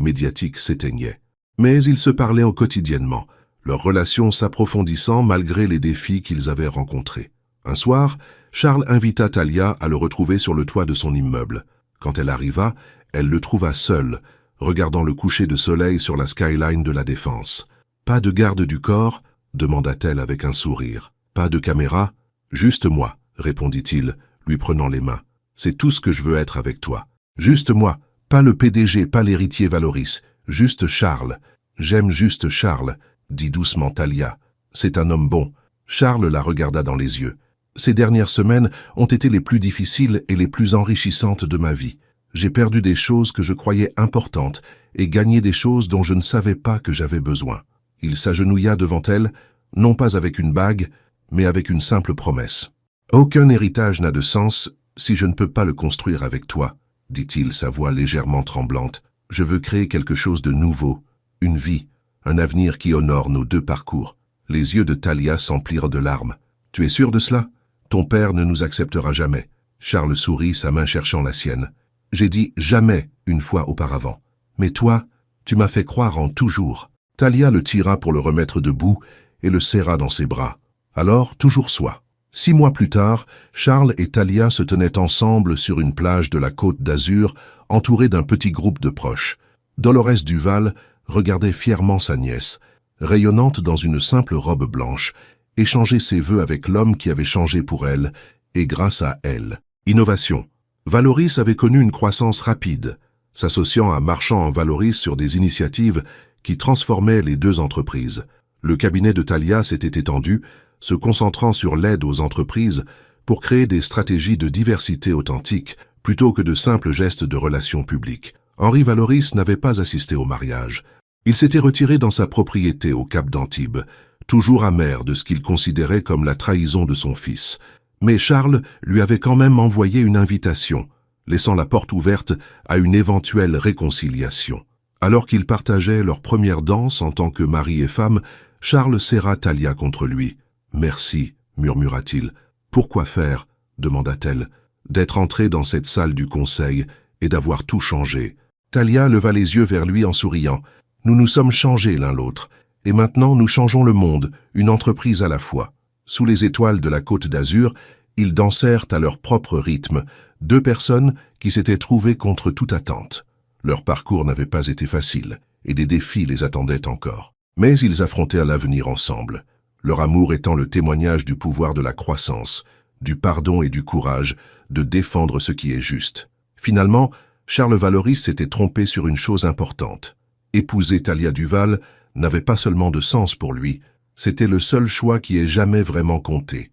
Speaker 1: médiatique s'éteignait. Mais ils se parlaient quotidiennement, leur relation s'approfondissant malgré les défis qu'ils avaient rencontrés. Un soir, Charles invita Talia à le retrouver sur le toit de son immeuble. Quand elle arriva, elle le trouva seul, regardant le coucher de soleil sur la skyline de la Défense. « Pas de garde du corps ?» demanda-t-elle avec un sourire. « Pas de caméra ?»« Juste moi, » répondit-il, lui prenant les mains. « C'est tout ce que je veux être avec toi. Juste moi, pas le PDG, pas l'héritier Valoris, juste Charles. J'aime juste Charles, » dit doucement Talia. « C'est un homme bon. » Charles la regarda dans les yeux. « Ces dernières semaines ont été les plus difficiles et les plus enrichissantes de ma vie. J'ai perdu des choses que je croyais importantes et gagné des choses dont je ne savais pas que j'avais besoin. » Il s'agenouilla devant elle, non pas avec une bague, mais avec une simple promesse. « Aucun héritage n'a de sens si je ne peux pas le construire avec toi, » dit-il, sa voix légèrement tremblante. « Je veux créer quelque chose de nouveau, une vie, un avenir qui honore nos 2 parcours. » Les yeux de Talia s'emplirent de larmes. « Tu es sûr de cela? Ton père ne nous acceptera jamais. » Charles sourit, sa main cherchant la sienne. « J'ai dit jamais une fois auparavant. Mais toi, tu m'as fait croire en toujours. » Talia le tira pour le remettre debout et le serra dans ses bras. Alors, toujours soit. 6 mois plus tard, Charles et Talia se tenaient ensemble sur une plage de la Côte d'Azur, entourés d'un petit groupe de proches. Dolores Duval regardait fièrement sa nièce, rayonnante dans une simple robe blanche, échanger ses vœux avec l'homme qui avait changé pour elle, et grâce à elle. Innovation. Valoris avait connu une croissance rapide, s'associant à Marchand & Valoris sur des initiatives qui transformaient les 2 entreprises. Le cabinet de Talia s'était étendu, se concentrant sur l'aide aux entreprises pour créer des stratégies de diversité authentique plutôt que de simples gestes de relations publiques. Henri Valoris n'avait pas assisté au mariage, Il s'était retiré dans sa propriété au Cap d'Antibes, toujours amer de ce qu'il considérait comme la trahison de son fils. Mais Charles lui avait quand même envoyé une invitation, laissant la porte ouverte à une éventuelle réconciliation. Alors qu'ils partageaient leur première danse en tant que mari et femme, Charles serra Thalia contre lui. « Merci », murmura-t-il. « Pourquoi faire ?» demanda-t-elle. « D'être entré dans cette salle du conseil et d'avoir tout changé. » Thalia leva les yeux vers lui en souriant. « Nous nous sommes changés l'un l'autre, et maintenant nous changeons le monde, une entreprise à la fois. » Sous les étoiles de la Côte d'Azur, ils dansèrent à leur propre rythme, deux personnes qui s'étaient trouvées contre toute attente. Leur parcours n'avait pas été facile, et des défis les attendaient encore. Mais ils affrontèrent l'avenir ensemble, leur amour étant le témoignage du pouvoir de la croissance, du pardon et du courage de défendre ce qui est juste. Finalement, Charles Valoris s'était trompé sur une chose importante. Épouser Thalia Duval n'avait pas seulement de sens pour lui, c'était le seul choix qui ait jamais vraiment compté.